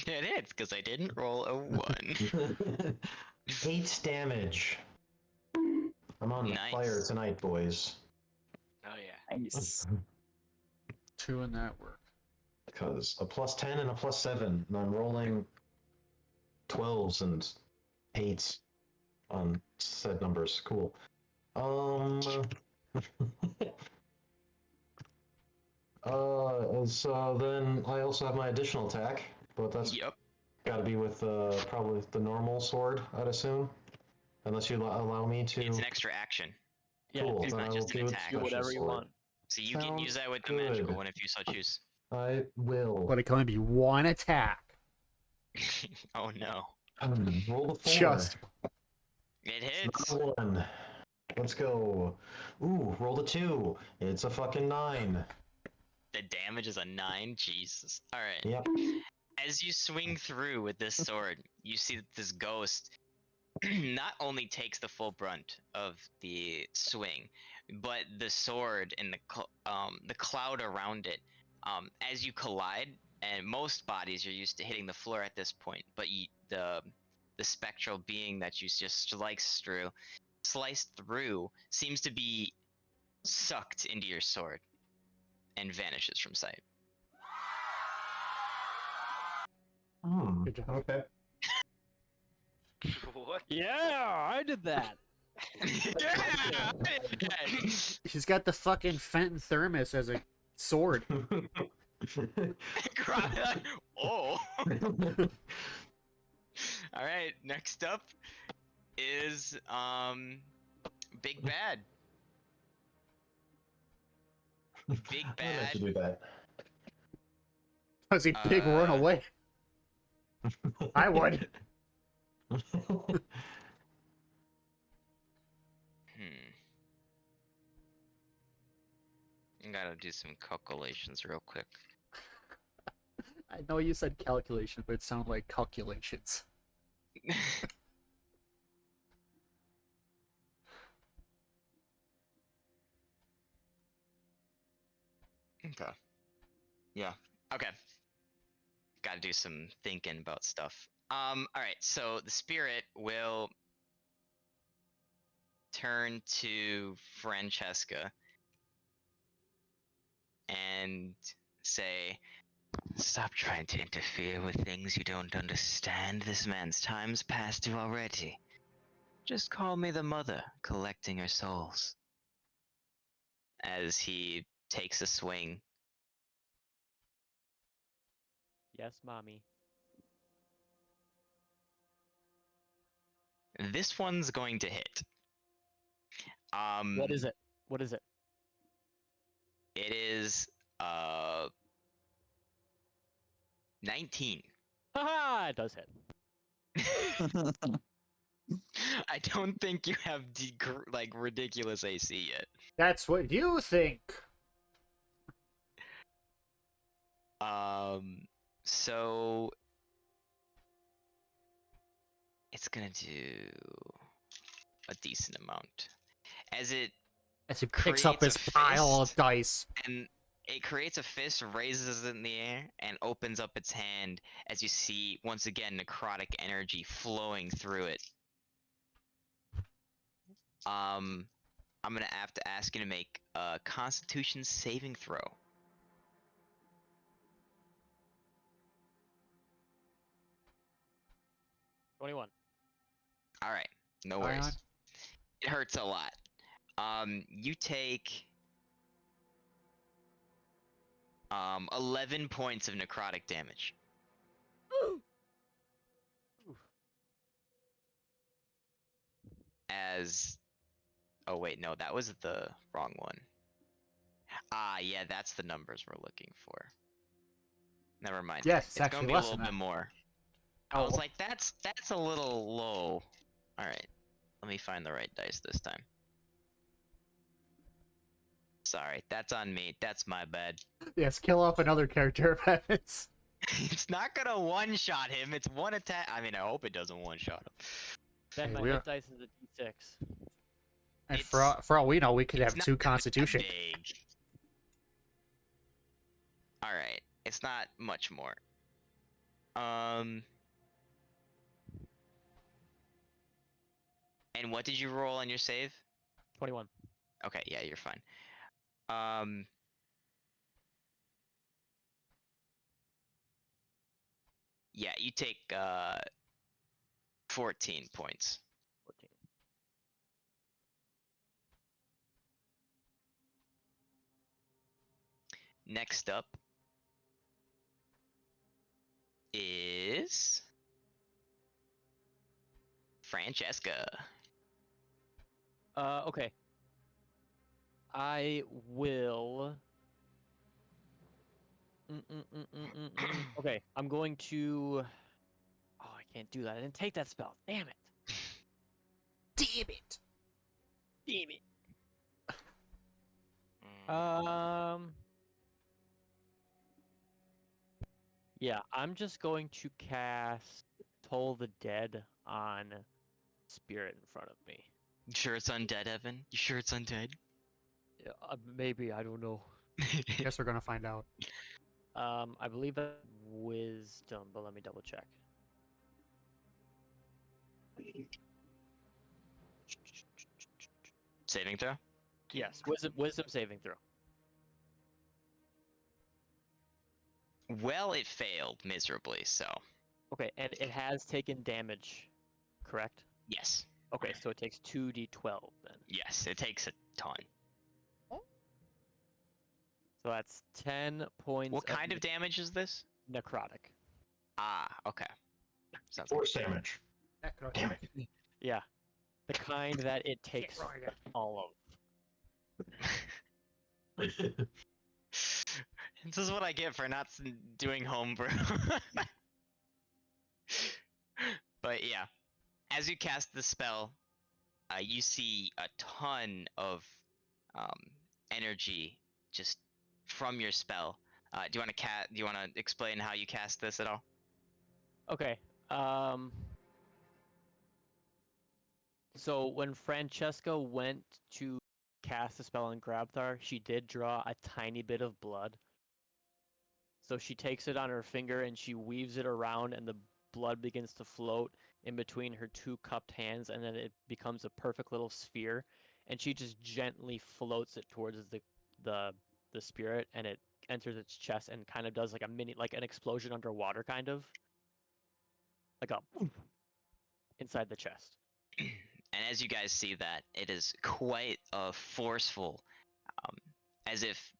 It hits, because I didn't roll a 1. 8 damage. I'm on Nice. fire tonight, boys. Oh yeah. Nice. 2 in that work. Because a plus 10 and a plus 7, and I'm rolling 12s and 8s on said numbers. Cool. So then I also have my additional attack, but that's Yep. got to be with probably the normal sword, I'd assume, unless you allow me to. It's an extra action. Yeah, Cool, it's then not I just will an do it attack. do special whatever you sword. want. So you can use Sounds that with the magical good. one if you so choose. I will. But it can only be 1 attack. Oh no. Roll the 4. Just It It's hits! not a 1. Let's go. Ooh, roll the 2. It's a fucking 9. The damage is a 9? Jesus. Alright. Yep. As you swing through with this sword, you see that this ghost not only takes the full brunt of the swing, but the sword and the cloud around it As you collide, and most bodies are used to hitting the floor at this point, but the spectral being that you just sliced through, seems to be sucked into your sword and vanishes from sight. Good job. Okay. What? Yeah, I did that. Yeah! He's got the fucking Fenton Thermos as a sword. Oh. All right. Next up is Big Bad. Big I would like to Bad. do that. Does he big run Uh, away? I would. I gotta do some calculations real quick. I know you said calculation, but it sounded like calculations. Okay. Yeah. Okay. Gotta do some thinking about stuff. Alright, so the spirit will turn to Francesca and say, "Stop trying to interfere with things you don't understand. This man's time's past you already. Just call me the mother collecting her souls." As he takes a swing. Yes, mommy. This one's going to hit. What is it? What is it? It is 19. Haha, it does hit. I don't think you have like ridiculous AC yet. That's what you think. So it's gonna do a decent amount as it As he picks up his creates a pile of fist. dice. And it creates a fist, raises it in the air, and opens up its hand as you see once again necrotic energy flowing through it. I'm gonna have to ask you to make a Constitution saving throw. 21. All right, no Ion? worries. It hurts a lot. You take 11 points of necrotic damage. As oh wait, no, that was the wrong one. Ah, yeah, that's the numbers we're looking for. Never mind. Yes, it's It's actually gonna be a less little than bit that. more. I was Oh. like, that's a little low. All right, let me find the right dice this time. Sorry, that's on me. That's my bad. Yes, kill off another character of Evans. It's not gonna one-shot him. It's one attack. I mean, I hope it doesn't one-shot him. Ben, Hey, my we hit are- dice is a d6. And It's- for all we know, we could It's have not 2 that Constitution. big. All right, it's not much more. And what did you roll on your save? 21. Okay, yeah, you're fine. Yeah, you take 14 points. 14. Next up is Francesca. Okay. I will. Okay, I'm going to. Oh, I can't do that. I didn't take that spell. Damn it. Damn it! Damn it. Mm, Yeah, I'm just going to cast Toll the Dead on Spirit in front of me. You sure it's undead, Evan? You sure it's undead? Yeah, maybe, I don't know. Guess we're gonna find out. I believe that wisdom, but let me double check. Saving throw. Yes, wisdom saving throw. Well, it failed miserably. So Okay, and it has taken damage, correct? yes, Okay, so it takes 2d12 then. yes, it takes a ton. So that's 10 points. What kind of damage is this? necrotic? Ah, okay. Sounds Force damage. Damn it. Yeah, the kind that it takes wrong again. all of. This is what I get for not doing homebrew. But yeah, as you cast the spell, you see a ton of energy just from your spell. Do you want to Do you want to explain how you cast this at all? Okay. So when Francesca went to cast a spell on Grabthar, she did draw a tiny bit of blood. So she takes it on her finger and she weaves it around, and the blood begins to float in between her two cupped hands, and then it becomes a perfect little sphere. And she just gently floats it towards the spirit, and it enters its chest and kind of does like a mini, like an explosion underwater, kind of like a inside the chest. And as you guys see that, it is quite forceful, as if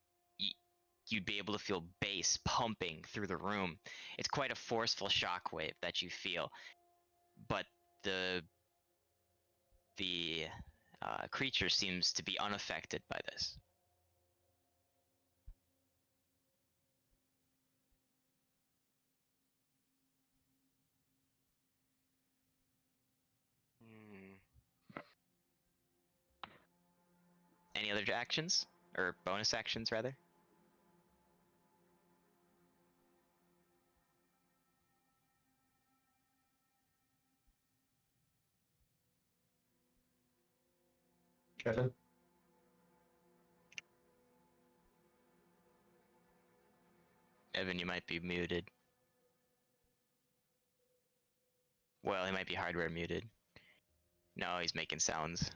you'd be able to feel bass pumping through the room. It's quite a forceful shockwave that you feel, but the creature seems to be unaffected by this. Any other actions? Or bonus actions, rather? Kevin? Evan, you might be muted. Well, he might be hardware muted. No, he's making sounds.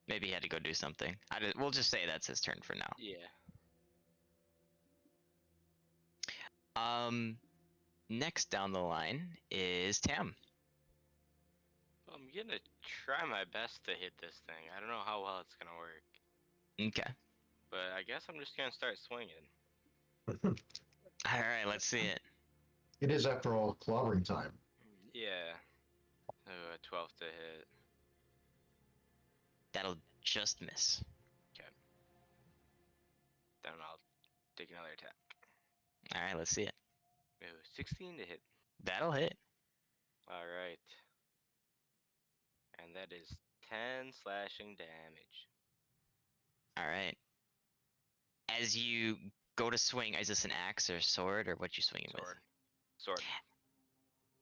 Maybe he had to go do something. We'll just say that's his turn for now. Yeah. Next down the line is Tam. I'm gonna try my best to hit this thing. I don't know how well it's gonna work, Okay. but I guess I'm just gonna start swinging. All right, let's see it. It is, after all, clobbering time. Yeah. 12 to hit. That'll just miss. Then I'll take another attack. All right, let's see it. 16 to hit. That'll hit. All right. And that is 10 slashing damage. All right. As you go to swing, is this an axe or sword, or what you swinging with? Sword.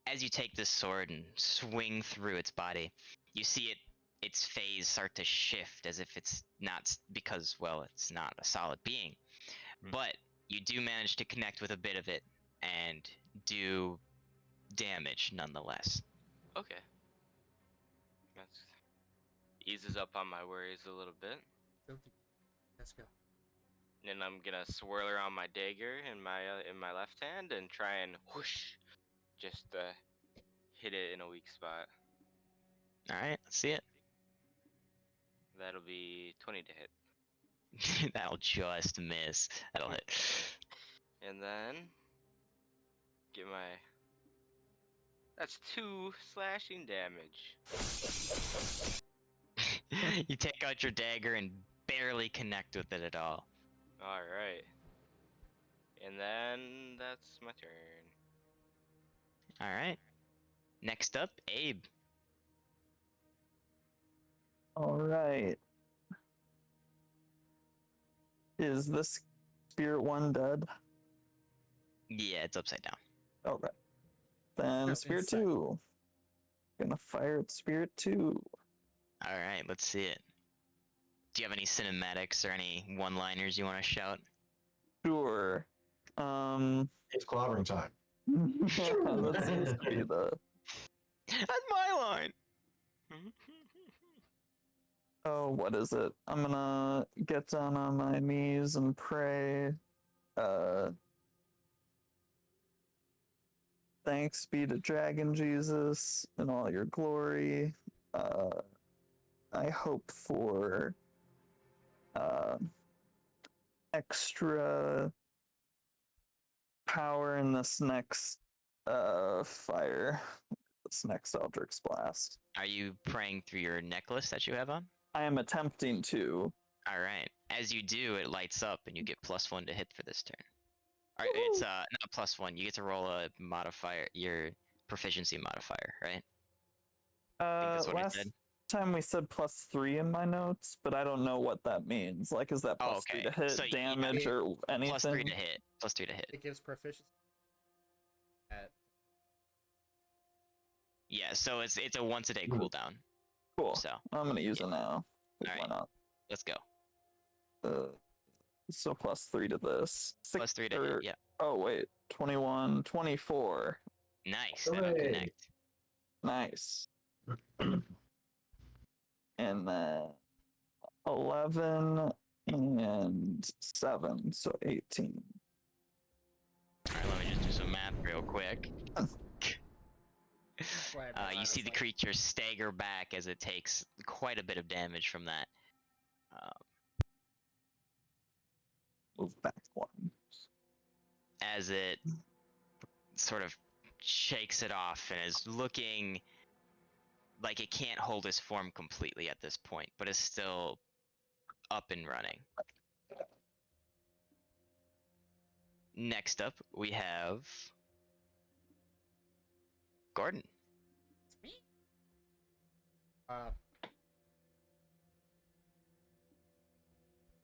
As you take this sword and swing through its body, you see its phase start to shift as if it's not, because, well, it's not a solid being. But you do manage to connect with a bit of it and do damage nonetheless. Okay. That eases up on my worries a little bit. Let's go. And I'm gonna swirl around my dagger in my left hand and try and whoosh, just hit it in a weak spot. All right, let's see it. That'll be 20 to hit. That'll just miss. That'll hit. And then get my. That's 2 slashing damage. You take out your dagger and barely connect with it at all. Alright. And then that's my turn. All right. Next up, Abe. All right. Is this spirit one dead? Yeah, it's upside down. Okay. Then No, spirit inside. two. Gonna fire at spirit two. All right, let's see it. Do you have any cinematics or any one-liners you want to shout? Sure. It's clobbering time. That seems to be the. That's my line. Oh, what is it? I'm gonna get down on my knees and pray. Thanks be to Dragon Jesus and all your glory. I hope for extra power in this next fire, this next Eldritch Blast. Are you praying through your necklace that you have on? I am attempting to. All right. As you do, it lights up, and you get +1 to hit for this turn. All right, it's not +1. You get to roll a modifier, your proficiency modifier, right? I think that's what it Last said. time we said +3 in my notes, but I don't know what that means. Like, is that Oh, +3 okay. to hit, So you- damage, or anything? +3 to hit. +3 to hit. It gives proficiency. At Yeah. So it's a once a day Mhm. cooldown. Cool. So I'm gonna use it now. 'Cause Alright. Why not? let's go. So +3 to this. +3 to or- hit. Yeah. Oh wait, 21, 24. Nice. That'll Hooray. connect. Nice. And then 11 and 7, so 18. All right. Let me just do some math real quick. You see the creature stagger back as it takes quite a bit of damage from that. Move back 1. As it sort of shakes it off and is looking like it can't hold its form completely at this point, but is still up and running. Next up, we have Gordon. It's me.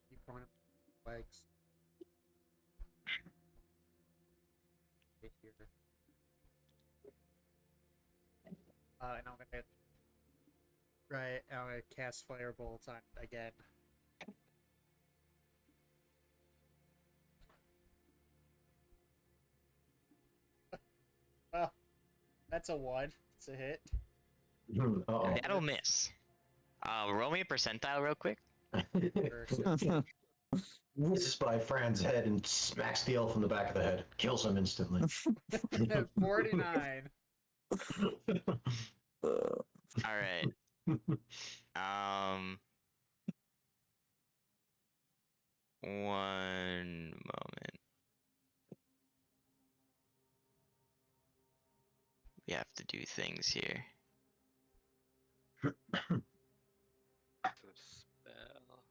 Keep coming up legs. Right here. And I'm gonna I'm gonna cast Firebolt on again. Well, that's a 1. It's a hit. Uh-oh. That'll miss. Roll me a percentile real quick. Or- Misses by Fran's head and smacks the elf in the back of the head. Kills him instantly. 49. All right. One moment. We have to do things here. To spell.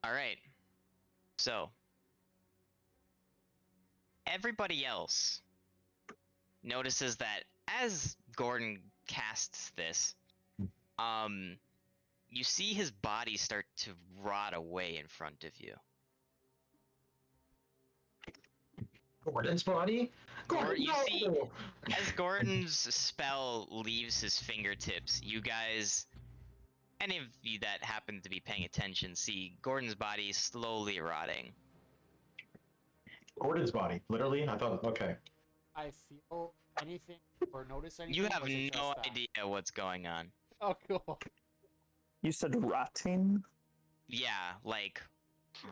All right. So, everybody else notices that as Gordon casts this, you see his body start to rot away in front of you. Gordon's body? Gordon, you see- no! As Gordon's spell leaves his fingertips, you guys, any of you that happen to be paying attention, see Gordon's body slowly rotting. Gordon's body, literally? I thought, okay. I feel anything or notice anything. You have or is it no just that? idea what's going on. Oh, cool. You said rotting? Yeah, like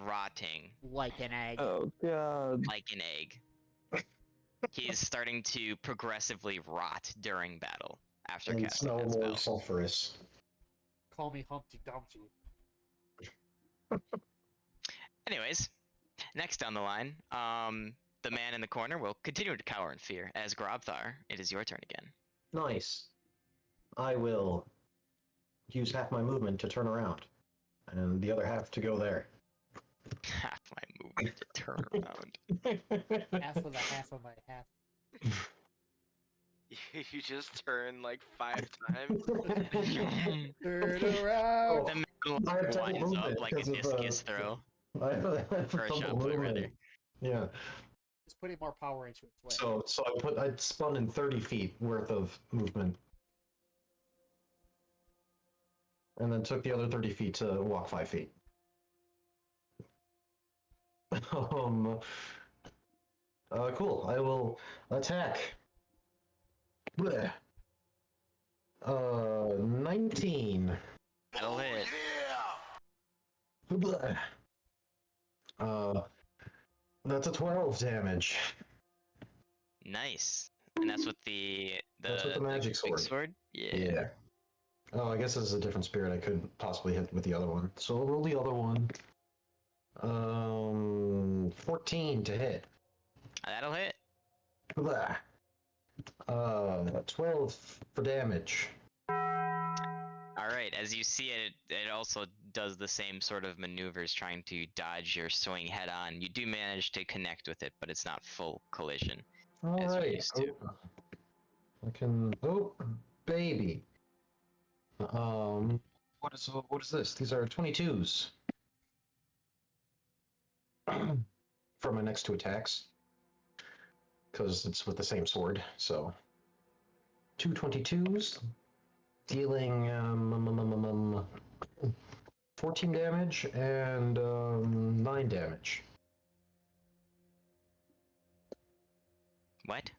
rotting, Like an egg. Oh god. like an egg. He's starting to progressively rot during battle after And casting smell that more spell. sulfurous. Call me Humpty Dumpty. Anyways, next down the line, the man in the corner will continue to cower in fear. As Grobthar, it is your turn again. Nice. I will use half my movement to turn around, and the other half to go there. Half my movement to turn around. Half of the half of my half. You just turn like 5 times. Turn around. The man I have double winds up movement like a because of, discus throw I have for a double shot put rather. movement. Yeah. Just putting more power into its way. So I spun in 30 feet worth of movement, and then took the other 30 feet to walk 5 feet. Cool. I will attack. Bleh. 19. That'll hit. Bleh. That's a 12 damage. Nice. And that's with the That's with the magic big sword. Yeah. Yeah. Oh, I guess this is a different spirit I could possibly hit with the other one. So I'll roll the other one. 14 to hit. That'll hit. Blah. 12 for damage. All right. As you see it, it also does the same sort of maneuvers, trying to dodge your swing head on. You do manage to connect with it, but it's not full collision. All As you're right. used to. I can. Oh, baby. What is this? These are 22s. For my next 2 attacks, because it's with the same sword. So 2 22s, dealing 14 damage and 9 damage. What?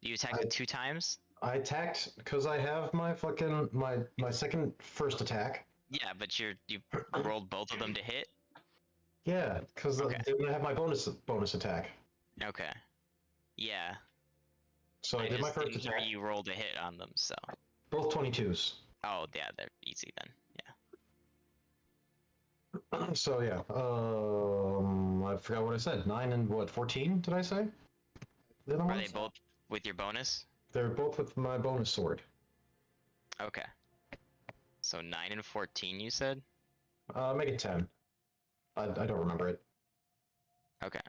You attacked it 2 times? I attacked because I have my fucking my first attack. Yeah, but you rolled both of them to hit. Yeah, because Okay. then I have my bonus attack. Okay. Yeah. So I did my just first didn't hear attack. you rolled a hit on them, so. Both 22s. Oh, yeah, they're easy then. Yeah. So yeah, I forgot what I said. 9 and what? 14? Did I say? The other Are ones? they both with your bonus? They're both with my bonus sword. Okay. So 9 and 14, you said? Make it 10. I don't remember it. Okay.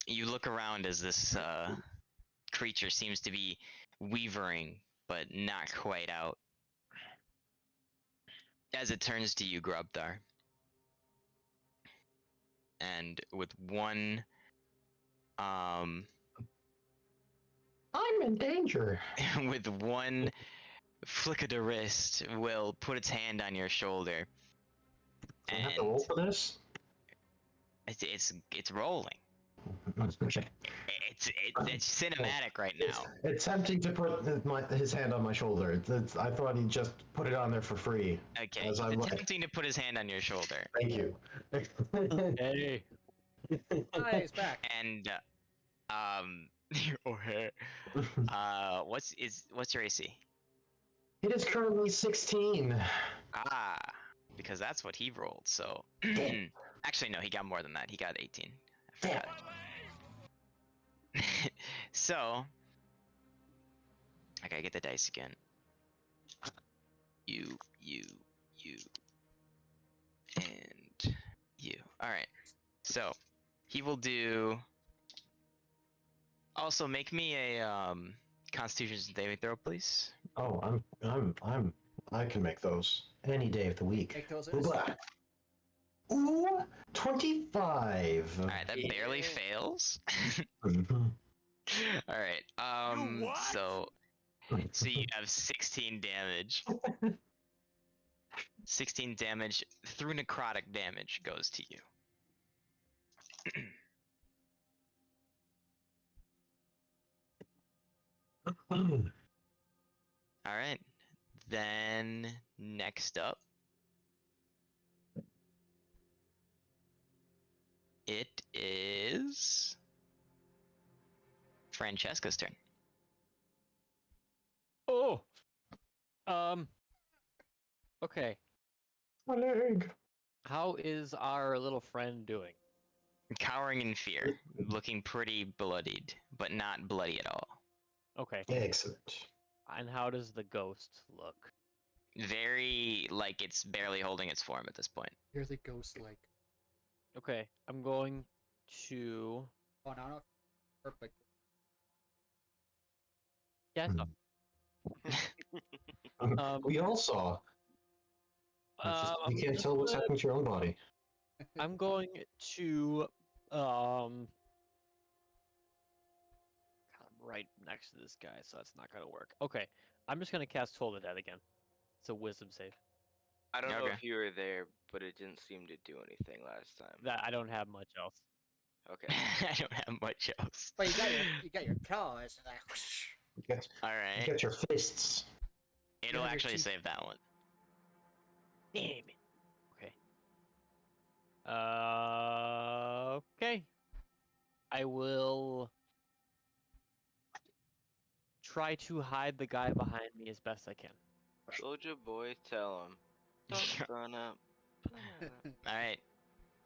You look around as this creature seems to be weavering, but not quite out. As it turns to you, Grubthar. And with one I'm in danger. with one flick of the wrist, will put its hand on your shoulder. Do I have to roll for this? It's rolling. It's cinematic right now. It's tempting to put his hand on my shoulder. I thought he'd just put it on there for free. Okay, As he's I'm like- attempting to put his hand on your shoulder. Thank you. Hey. Hi, it's back. And okay. What's your AC? It is currently 16. Ah, because that's what he rolled. So actually, no, he got more than that. He got 18. I forgot. So I gotta get the dice again. You, and you. All right. So he will do. Also, make me a Constitution saving throw, please. Oh, I can make those any day of the week. Make those Ooh, blah. Ooh, 25. All right, that barely fails. Mhm. All right. So you have 16 damage. 16 damage through necrotic damage goes to you. All right. Then next up, it is Francesca's turn. Oh. Okay. My leg. How is our little friend doing? Cowering in fear, looking pretty bloodied, but not bloody at all. Okay. Excellent. And how does the ghost look? Very like it's barely holding its form at this point. Here's the ghost like. Okay, I'm going to. Oh, no, no. Perfect. cast off. We all saw. It's just, you I'm can't just tell what's gonna- happening to your own body. I'm going to God, I'm right next to this guy, so that's not gonna work. Okay, I'm just gonna cast Toll the Dead again. It's a Wisdom save. I don't know Okay. if you were there, but it didn't seem to do anything last time. That I don't have much else. Okay. I don't have much else. But you got your claws. And You got, All you right. got your fists. It'll have your actually teeth. save that one. Damn it. Okay. Okay. I will try to hide the guy behind me as best I can. Soldier boy, tell him. Don't run up. All right.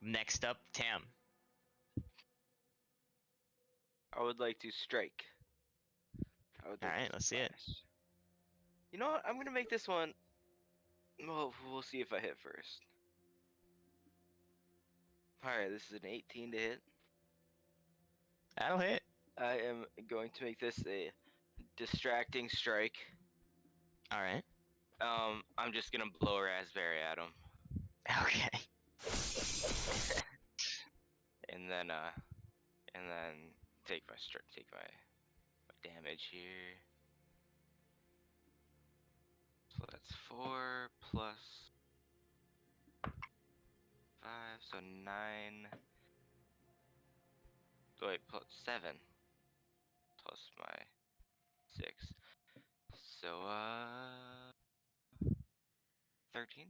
Next up, Tam. I would like to strike. I would like Alright, to let's see it. smash. You know what? I'm gonna make this one. Well, we'll see if I hit first. Alright, this is an 18 to hit. That'll hit. I am going to make this a distracting strike. All right. I'm just gonna blow a raspberry at him, Okay. and then take my damage here. So that's 4 plus 5, so 9. Oh, wait, plus 7 plus my 6. So 13.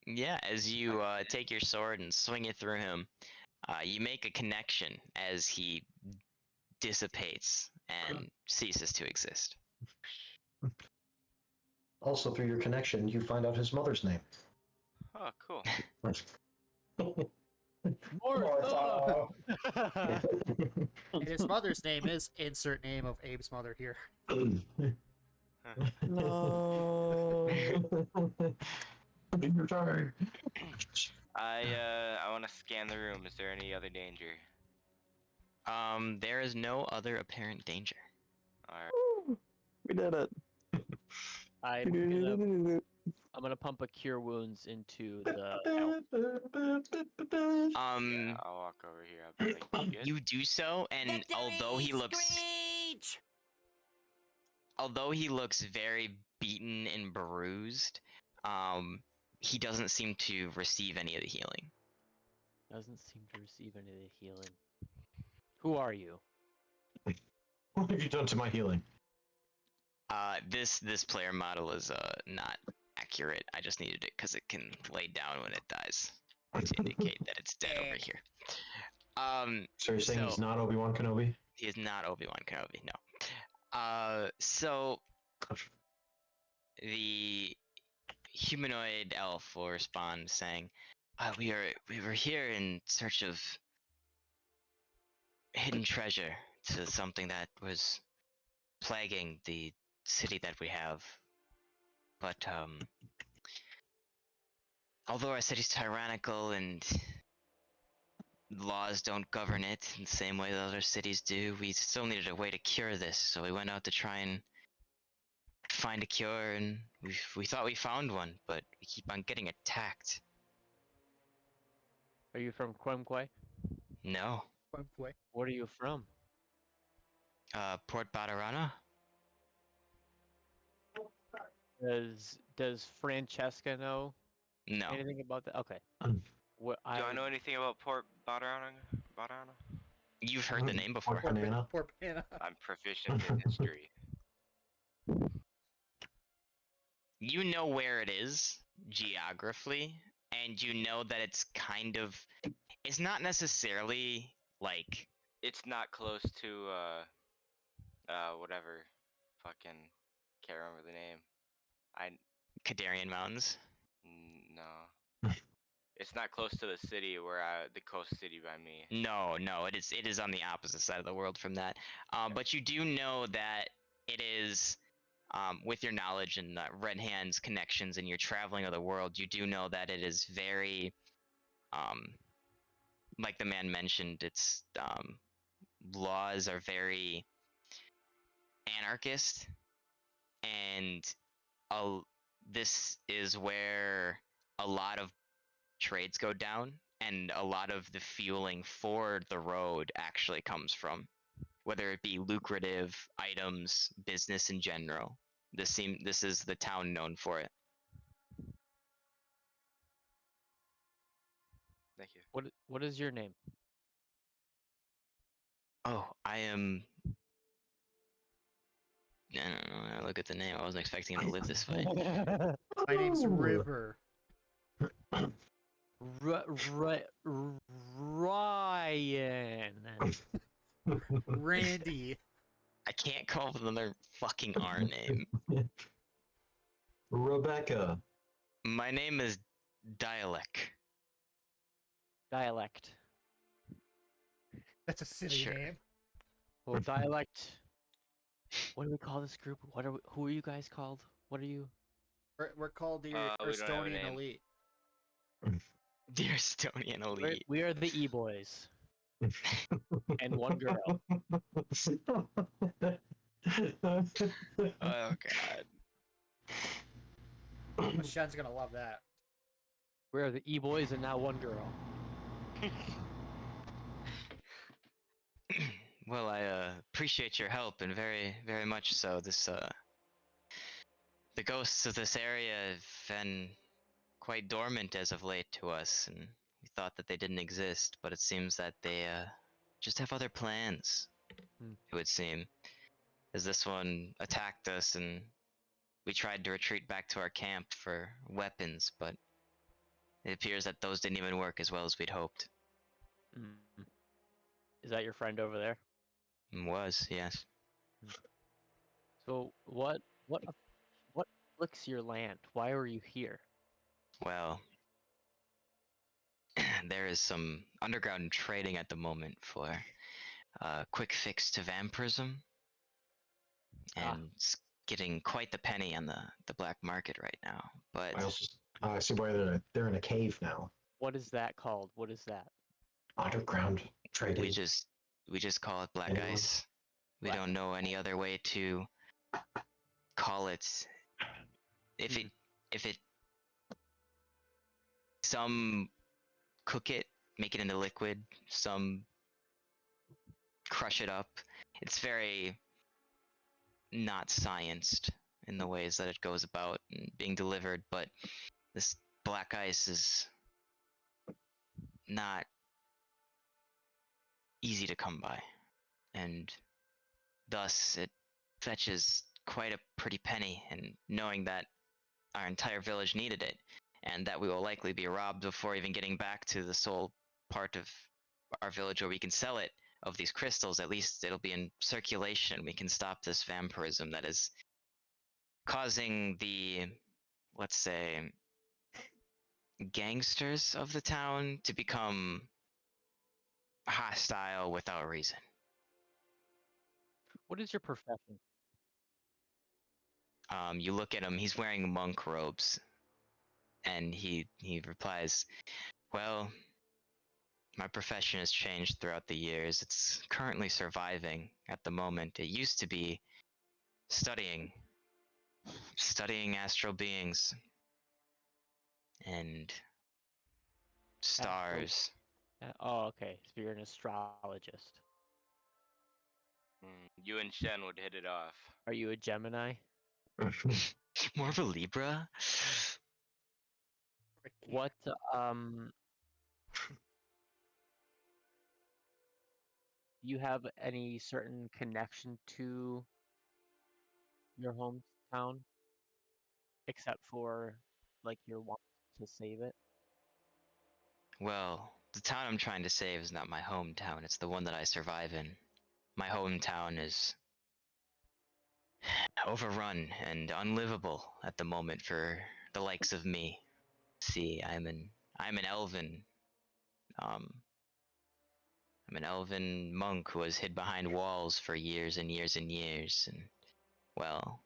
Yeah, as you take your sword and swing it through him, you make a connection as he dissipates and ceases to exist. Also, through your connection, you find out his mother's name. Oh, cool. Martha! And his mother's name is insert name of Abe's mother here. No. You're tired. I want to scan the room. Is there any other danger? There is no other apparent danger. All right. Woo! We did it. I'm gonna pump a cure wounds into the elf. Yeah, Um, I'll walk over here. I'll be like, "You good?" you do so, and although he looks very beaten and bruised, he doesn't seem to receive any of the healing. Doesn't seem to receive any of the healing. Who are you? What have you done to my healing? This player model is not accurate. I just needed it because it can lay down when it dies to indicate that it's dead over here. So you're saying he's So- not Obi-Wan Kenobi? He is not Obi-Wan Kenobi, no. So the humanoid elf will respond saying, we were here in search of hidden treasure to something that was plaguing the city that we have. But although our city's tyrannical and laws don't govern it in the same way that other cities do, we still needed a way to cure this, so we went out to try and find a cure, and we thought we found one, but we keep on getting attacked. Are you from Quemquay? No. Where are you from? Port Badarana? Does Francesca know No. anything about that? Okay. What Do I know anything about Port Badarana? You've heard the name before. Port Banana. Poor banana. I'm proficient in history. You know where it is geographically, and you know that it's kind of, it's not necessarily like, It's not close to whatever. Fucking can't remember the name. Kadarian Mountains. No. It's not close to the city the coast city by me. No, it is on the opposite side of the world from that. But you do know that it is, with your knowledge and Red Hand's connections and your traveling of the world, you do know that it is very, like the man mentioned, its laws are very anarchist, and this is where a lot of trades go down, and a lot of the fueling for the road actually comes from, whether it be lucrative items, business in general. This is the town known for it. Thank you. What is your name? Oh, I am. I don't know. I look at the name. I wasn't expecting him to live this way. My name's Ooh. River. Ryan. Randy. I can't call up another fucking R name. Rebecca. My name is Dialect. Dialect. That's a silly Sure. name. Well, dialect. What do we call this group? Who are you guys called? What are you? We're called the We don't have a Estonian name. Elite. Dear Estonian Elite. We are the E-boys. And one girl. Oh god. Shen's gonna love that. We are the E-boys and now one girl. Well, I appreciate your help, and very, very much so. The ghosts of this area have been quite dormant as of late to us, and we thought that they didn't exist, but it seems that they just have other plans. Hmm. It would seem, as this one attacked us, and we tried to retreat back to our camp for weapons, but it appears that those didn't even work as well as we'd hoped. Mm. Is that your friend over there? Was, yes. So what flicks your land? Why are you here? Well, there is some underground trading at the moment for a quick fix to vampirism, Ah. and it's getting quite the penny on the black market right now. But I also I see why they're in a cave now. What is that called? What is that? Underground trading. we just call it black Anyone? ice. We Black- don't know any other way to call it. If it some cook it, make it into liquid, some crush it up. It's very not scienced in the ways that it goes about and being delivered, but this black ice is not easy to come by, and thus it fetches quite a pretty penny, and knowing that our entire village needed it, and that we will likely be robbed before even getting back to the sole part of our village where we can sell it, of these crystals, at least it'll be in circulation. We can stop this vampirism that is causing the, let's say, gangsters of the town to become hostile without reason. What is your profession? You look at him, he's wearing monk robes, and he replies, well, my profession has changed throughout the years. It's currently surviving at the moment. It used to be studying astral beings and stars. Oh, okay. So you're an astrologist. You and Shen would hit it off. Are you a Gemini? More of a Libra? What do you have any certain connection to your hometown? Except for like your want to save it? Well, the town I'm trying to save is not my hometown. It's the one that I survive in. My hometown is overrun and unlivable at the moment for the likes of me. See, I'm an elven. I'm an elven monk who was hid behind walls for years and years and years, and well,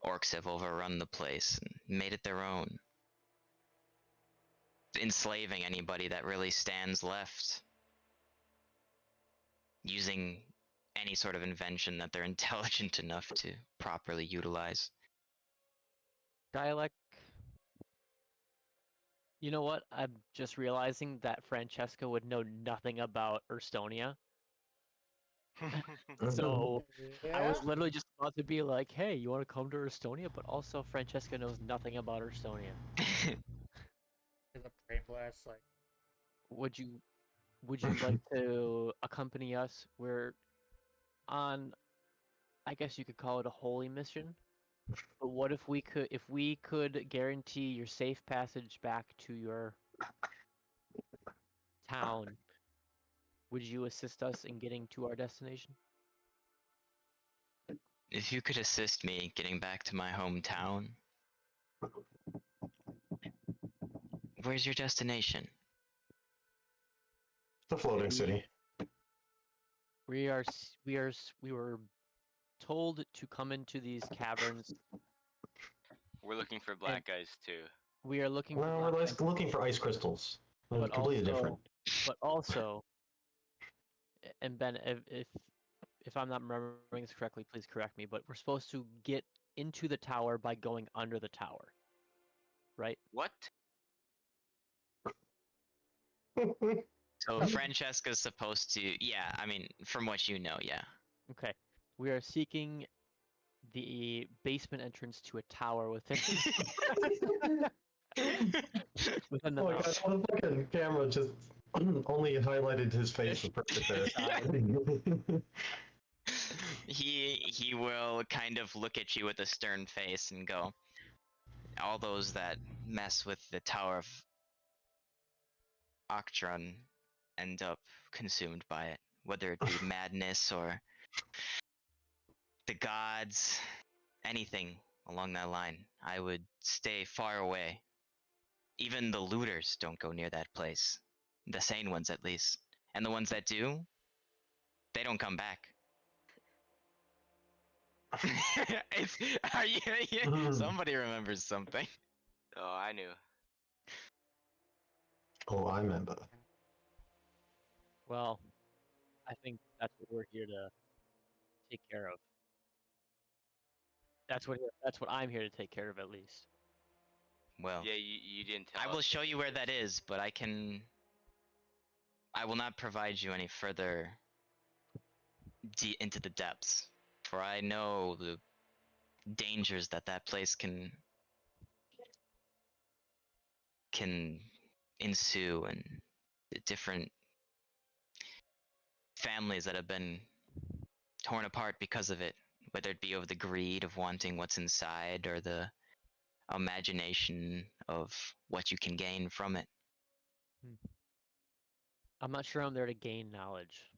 orcs have overrun the place and made it their own, enslaving anybody that really stands left, using any sort of invention that they're intelligent enough to properly utilize. Dialect. You know what? I'm just realizing that Francesca would know nothing about Erstonia. So I was literally just about to be like, "Hey, you want to come to Erstonia?" But also, Francesca knows nothing about Erstonia. There's a brain blast, like Would you Would you like to accompany us? We're on, I guess you could call it a holy mission. But what if we could guarantee your safe passage back to your town? Would you assist us in getting to our destination? If you could assist me getting back to my hometown, where's your destination? The floating city. We were told to come into these caverns. We're looking for black guys too. We are looking for No, we're black looking for ice crystals. They're but completely also, different. but also, and Ben, if I'm not remembering this correctly, please correct me. But we're supposed to get into the tower by going under the tower, right? What? So Francesca's supposed to, yeah, I mean, from what you know, yeah. Okay. We are seeking the basement entrance to a tower within within the Oh my mountain. god, the fucking camera just only highlighted his face with perfect there. He will kind of look at you with a stern face and go, all those that mess with the Tower of Octron end up consumed by it, whether it be madness or the gods, anything along that line. I would stay far away. Even the looters don't go near that place. The sane ones, at least. And the ones that do, they don't come back. it's, are you, somebody remembers something. Oh, I knew. Oh, I remember. Well, I think that's what we're here to take care of. That's what I'm here to take care of, at least. Well, Yeah, you didn't tell I will us show what you it where that is, but I will not provide you any further into the depths, for I know the dangers that that place can ensue, and the different families that have been torn apart because of it, whether it be over the greed of wanting what's inside or the imagination of what you can gain from it. I'm not sure I'm there to gain knowledge.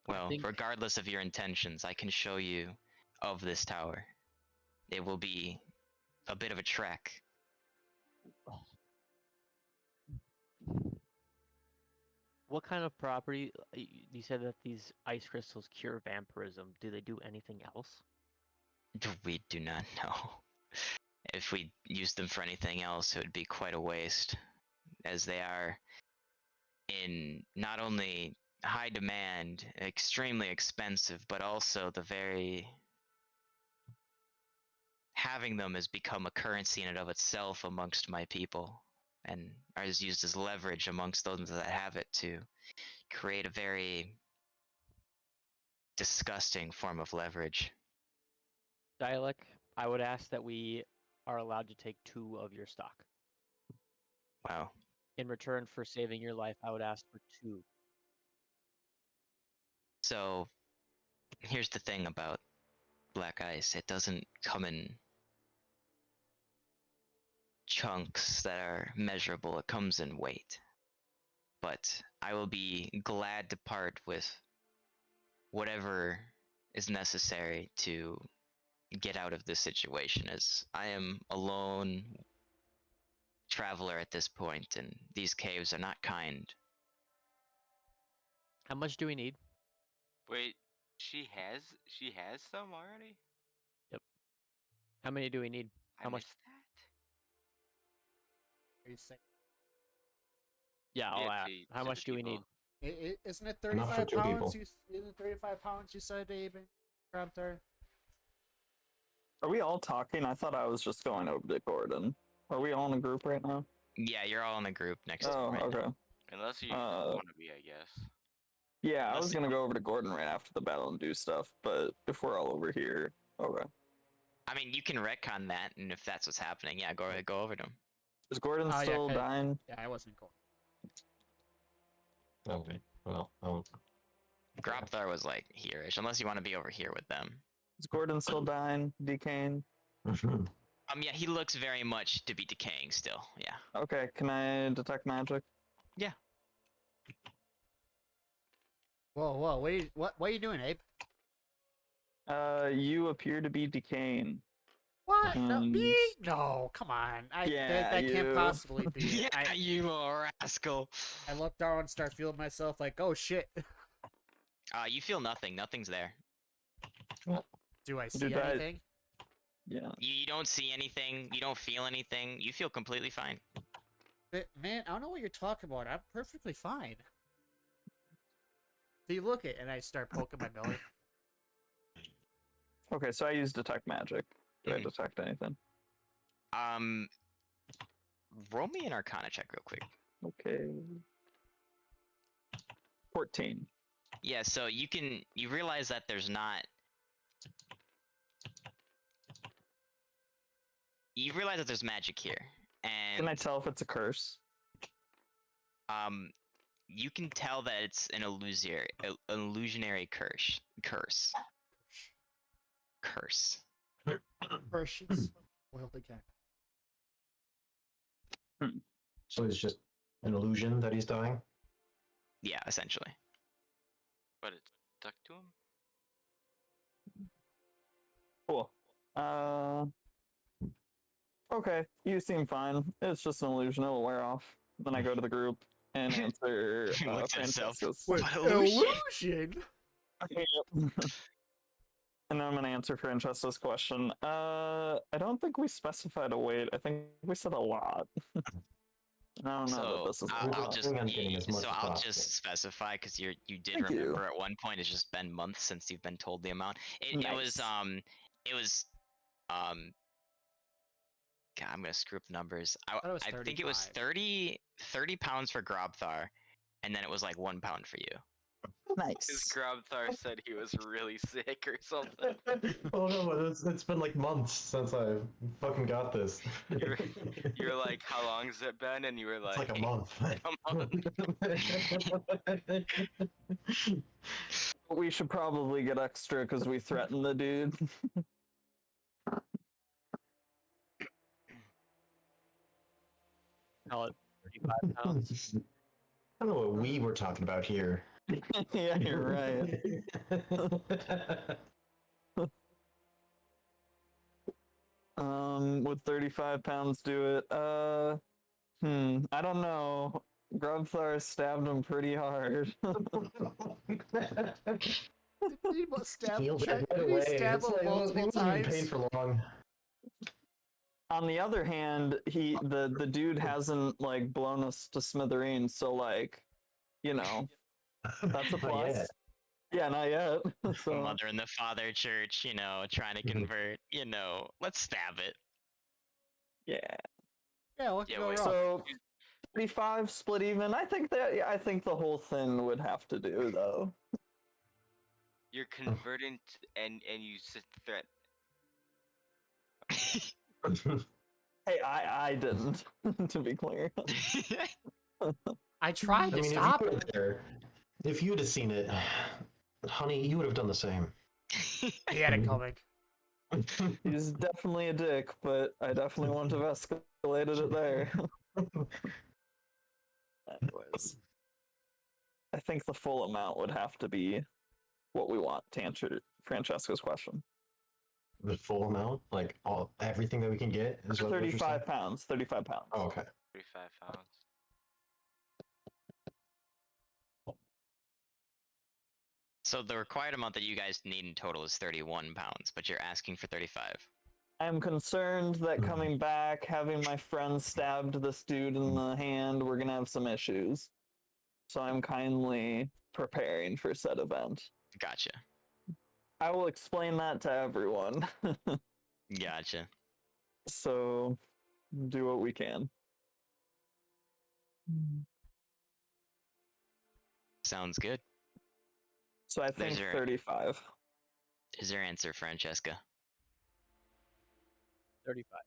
I Well, think regardless of your intentions, I can show you of this tower. It will be a bit of a trek. what kind of property? You said that these ice crystals cure vampirism. Do they do anything else? We do not know. If we used them for anything else, it would be quite a waste, as they are in not only high demand, extremely expensive, but also the very having them has become a currency in and of itself amongst my people, and is used as leverage amongst those that have it to create a very disgusting form of leverage. Dialect, I would ask that we are allowed to take 2 of your stock. Wow. In return for saving your life, I would ask for 2. So, here's the thing about black ice. It doesn't come in chunks that are measurable. It comes in weight. But I will be glad to part with whatever is necessary to get out of this situation, as I am a lone traveler at this point, and these caves are not kind. How much do we need? Wait, she has some already? How many do we need? I How much? missed that. are you saying? Yeah, I'll Yeah, ask. to How the much do we need? people. Isn't it Enough for 35 two pounds? people. Isn't it 35 pounds you said, Abe? Grabthar? Are we all talking? I thought I was just going over to Gordon. Are we all in a group right now? Yeah, you're all in a group next to Oh, him right okay. now. Unless you Uh, want to be, I guess. Yeah, I Unless was you gonna go over to Gordon right after the battle and do stuff, but if we're all over here, okay. I mean, you can retcon that, and if that's what's happening, yeah, go over to him. Is Gordon Oh, yeah, still okay. dying? Yeah, I wasn't going. Okay. Well, Grobthar was like here-ish, unless you want to be over here with them. Is Gordon still dying? Decaying? Yeah, he looks very much to be decaying still. Yeah. Okay, can I detect magic? Whoa, whoa, what are you doing, Abe? You appear to be decaying. What? No, And- me? No, come on. Yeah, that can't you. possibly be it. Yeah, you rascal. I look down and start feeling myself like, oh shit. You feel nothing. Nothing's there. Do I see Dude, that- anything? Yeah. You don't see anything. You don't feel anything. You feel completely fine. Man, I don't know what you're talking about. I'm perfectly fine. So you look it, and I start poking my belly. Okay, so I use detect magic. Do I Mhm. detect anything? Roll me an Arcana check real quick. Okay. 14. Yeah, so you realize that there's not. You realize that there's magic here, and Can I tell if it's a curse? you can tell that it's an illusionary curse. Curse. Hershey's. Boiled again. so it's just an illusion that he's dying. Yeah, essentially. But it's stuck to him? Cool. Okay, you seem fine. It's just an illusion. It'll wear off. Then I go to the group and answer Looks at himself. Francesca's. What Wait, illusion? illusion? And then I'm gonna answer Francesca's question. I don't think we specified a weight. I think we said a lot. I don't know So that this is. I'll I just think I'm getting as much so as I'll possible. just specify because you did Thank you. remember at one point. It's just been months since you've been told the amount. It was Nice. it was God, I'm gonna screw up the numbers. thought it was I think it was 35. 30 pounds for Grobthar, and then it was like 1 pound for you. Because Nice. Grobthar said he was really sick or something. Oh no, but it's been like months since I fucking got this. You're like, how long has it been? And you were It's like, like a month. We should probably get extra because we threatened the dude. Call it 35 pounds. I don't know what we were talking about here. Yeah, you're right. Would 35 pounds do it? I don't know. Grubthar stabbed him pretty hard. He must stab, Healed it did right he away. stab It's him like, multiple he wasn't in pain times? for long. On the other hand, the dude hasn't like blown us to smithereens, so like, you know, that's a Not plus. yet. Yeah, not yet. So Mother and the Father Church, trying to Mhm. convert. Let's stab it. yeah. Yeah, what could Yeah, go wait, wrong? So 35 split even. I think the whole thing would have to do though. you're converting and you sit threat. Hey, I didn't, to be clear. I tried I to mean, stop if you it. were there, if you would have seen it, honey, you would have done the same. He had it coming. He's definitely a dick, but I definitely wouldn't have escalated it there. Anyways, I think the full amount would have to be what we want to answer Francesca's question. The full amount, like everything that we can get, is what you're saying? 35 pounds. 35 pounds. Oh, okay. 35 pounds. So the required amount that you guys need in total is 31 pounds, but you're asking for 35. I'm concerned that coming back, having my friend stabbed this dude in the hand, we're gonna have some issues. so I'm kindly preparing for said event. Gotcha. I will explain that to everyone. Gotcha. So do what we can. Sounds good. So I think your- 35. Is your answer, Francesca? 35.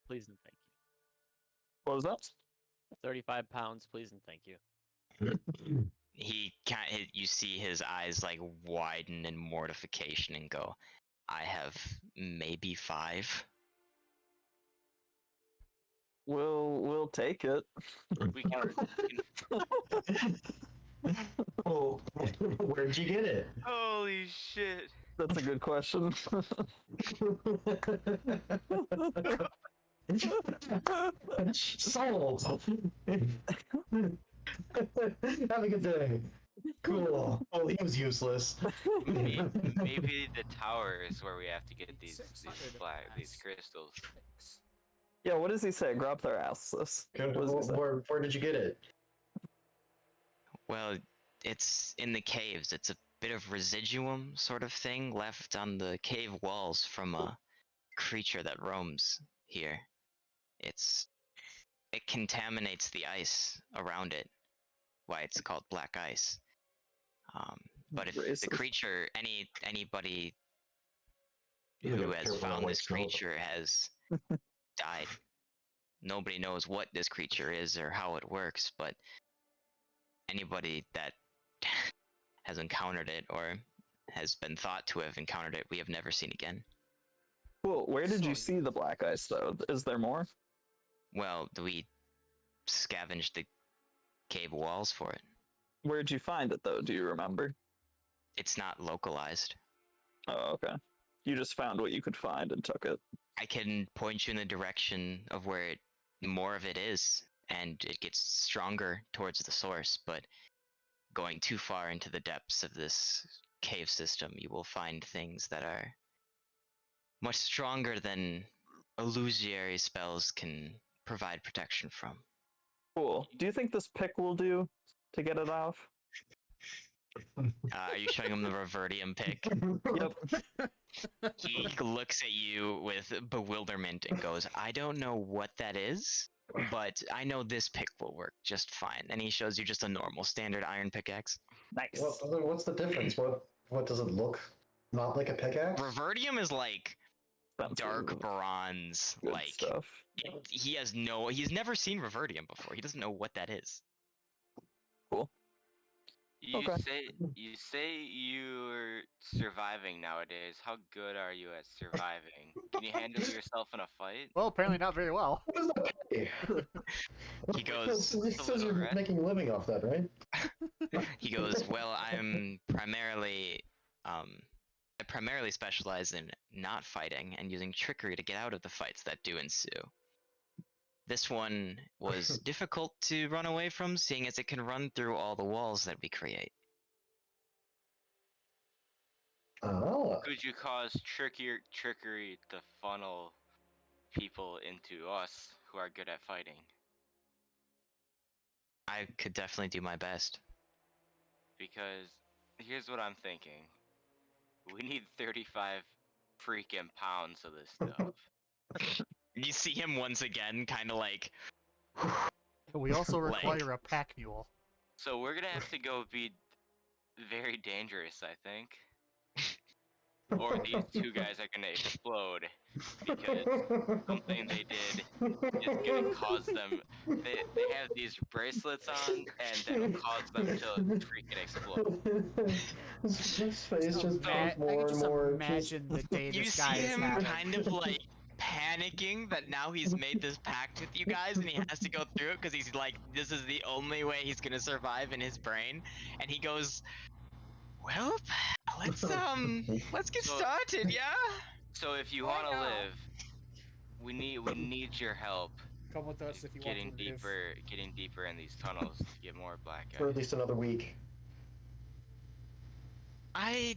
Please and thank you. What was that? 35 pounds, please and thank you. He can't. You see his eyes like widen in mortification and go, "I have maybe 5." We'll take it. We can. Oh, where'd you get it? Holy shit! That's a good question. Sold. Have a good day. Cool. Oh, he was useless. Maybe the tower is where we have to get these 600 these crystals. tricks. Yeah, what does he say? Grab their asses. Good. What does he say? Where did you get it? Well, it's in the caves. It's a bit of residuum sort of thing left on the cave walls from a creature that roams here. It contaminates the ice around it. Why it's called black ice. But if the Racist. creature, anybody You who gotta has careful that found white this snow. creature has died. Nobody knows what this creature is or how it works, but anybody that has encountered it or has been thought to have encountered it, we have never seen again. Cool. Where did you So- see the black ice, though? Is there more? Well, we scavenged the cave walls for it. Where'd you find it, though? Do you remember? It's not localized. Oh, okay. You just found what you could find and took it. I can point you in the direction of where more of it is, and it gets stronger towards the source, but going too far into the depths of this cave system, you will find things that are much stronger than illusory spells can provide protection from. Cool. Do you think this pick will do to get it off? Are you showing him the Revertium pick? Yep. He looks at you with bewilderment and goes, "I don't know what that is, but I know this pick will work just fine." And he shows you just a normal standard iron pickaxe. Nice. What's the difference? What does it look? Not like a pickaxe? Revertium is like dark Expensive, bronze. good Like stuff. he's never seen Revertium before. He doesn't know what that is. Okay. You say you're surviving nowadays. How good are you at surviving? Can you handle yourself in a fight? Well, apparently not very well. What does that pay? He goes, He "It's a says little you're rat." making a living off that, right? He goes, "Well, I'm primarily I primarily specialize in not fighting and using trickery to get out of the fights that do ensue. This one was difficult to run away from, seeing as it can run through all the walls that we create." Oh. Could you cause trickery to funnel people into us who are good at fighting? I could definitely do my best. Because here's what I'm thinking. We need 35 freaking pounds of this stuff. You see him once again, kind of like, We also Like- require a pack mule. So we're gonna have to go be very dangerous, I think. Or these two guys are gonna explode because something they did is gonna cause them. They have these bracelets on, and that'll cause them to freaking explode. His face just I becomes more can and just more. imagine the day you this see guy is him having. kind of like panicking that now he's made this pact with you guys and he has to go through it because he's like, this is the only way he's gonna survive in his brain. And he goes, "Well, let's get So- started, yeah?" So if you Why want to not? live, we need your help Come with us if you getting want to live. getting deeper in these tunnels to get more black For at ice. least another week. I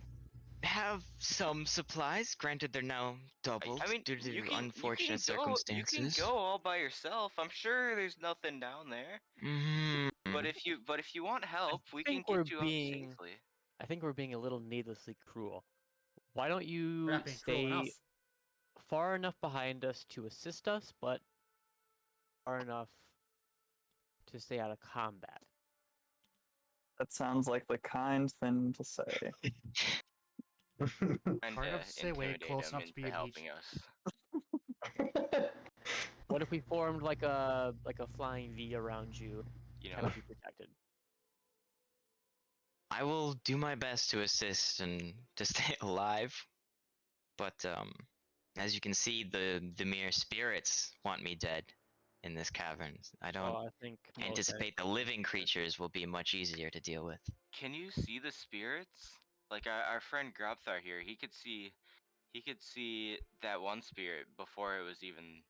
have some supplies. Granted, they're now doubled I mean, due to you can unfortunate go. You circumstances. can go all by yourself. I'm sure there's nothing down there. Mhm. But if you want help, we can think we're get you out being- safely. I think we're being a little needlessly cruel. Why don't We're you not being cruel stay enough. far enough behind us to assist us, but far enough to stay out of combat? That sounds like the kind thing to say. And Hard enough to say, wait, intimidate close them enough to be into a helping us. What if we formed like a flying V around you, You know, kept you protected? I will do my best to assist and to stay alive. But as you can see, the mere spirits want me dead in this cavern. I don't Well, I think most anticipate the living creatures will be much easier to deal with. can you see the spirits? Like our friend Grubthar here, he could see that one spirit before it was even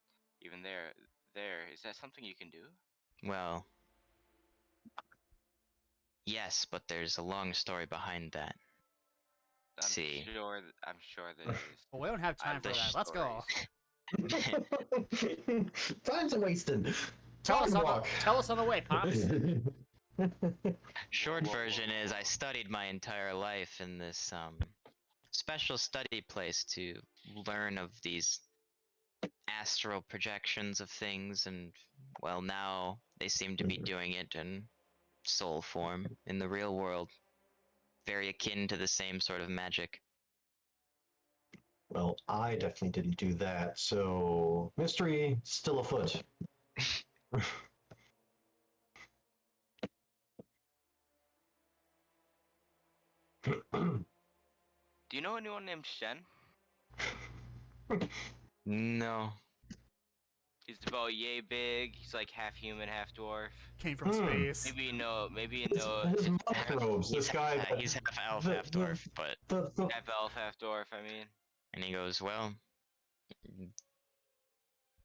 there. There, is that something you can do? Well, yes, but there's a long story behind that. See. I'm sure there is. Well, we don't have time for the that. Let's go. Time's wasted. Tell us, Time on the, walk. tell us on the way, Pops. Short Whoa, whoa, version whoa, is whoa. I studied my entire life in this special study place to learn of these astral projections of things, and well, now they seem to be doing it in soul form in the real world. Very akin to the same sort of magic. Well, I definitely didn't do that, so mystery still afoot. Do you know anyone named Shen? No. He's about yay big. He's like half human, half dwarf. Came from Hmm. space. Maybe you know. Maybe you His, know. his his monk parents. robes, this guy. He's half elf, the- half the- dwarf, but the Half elf, half dwarf. I mean, and he goes, well,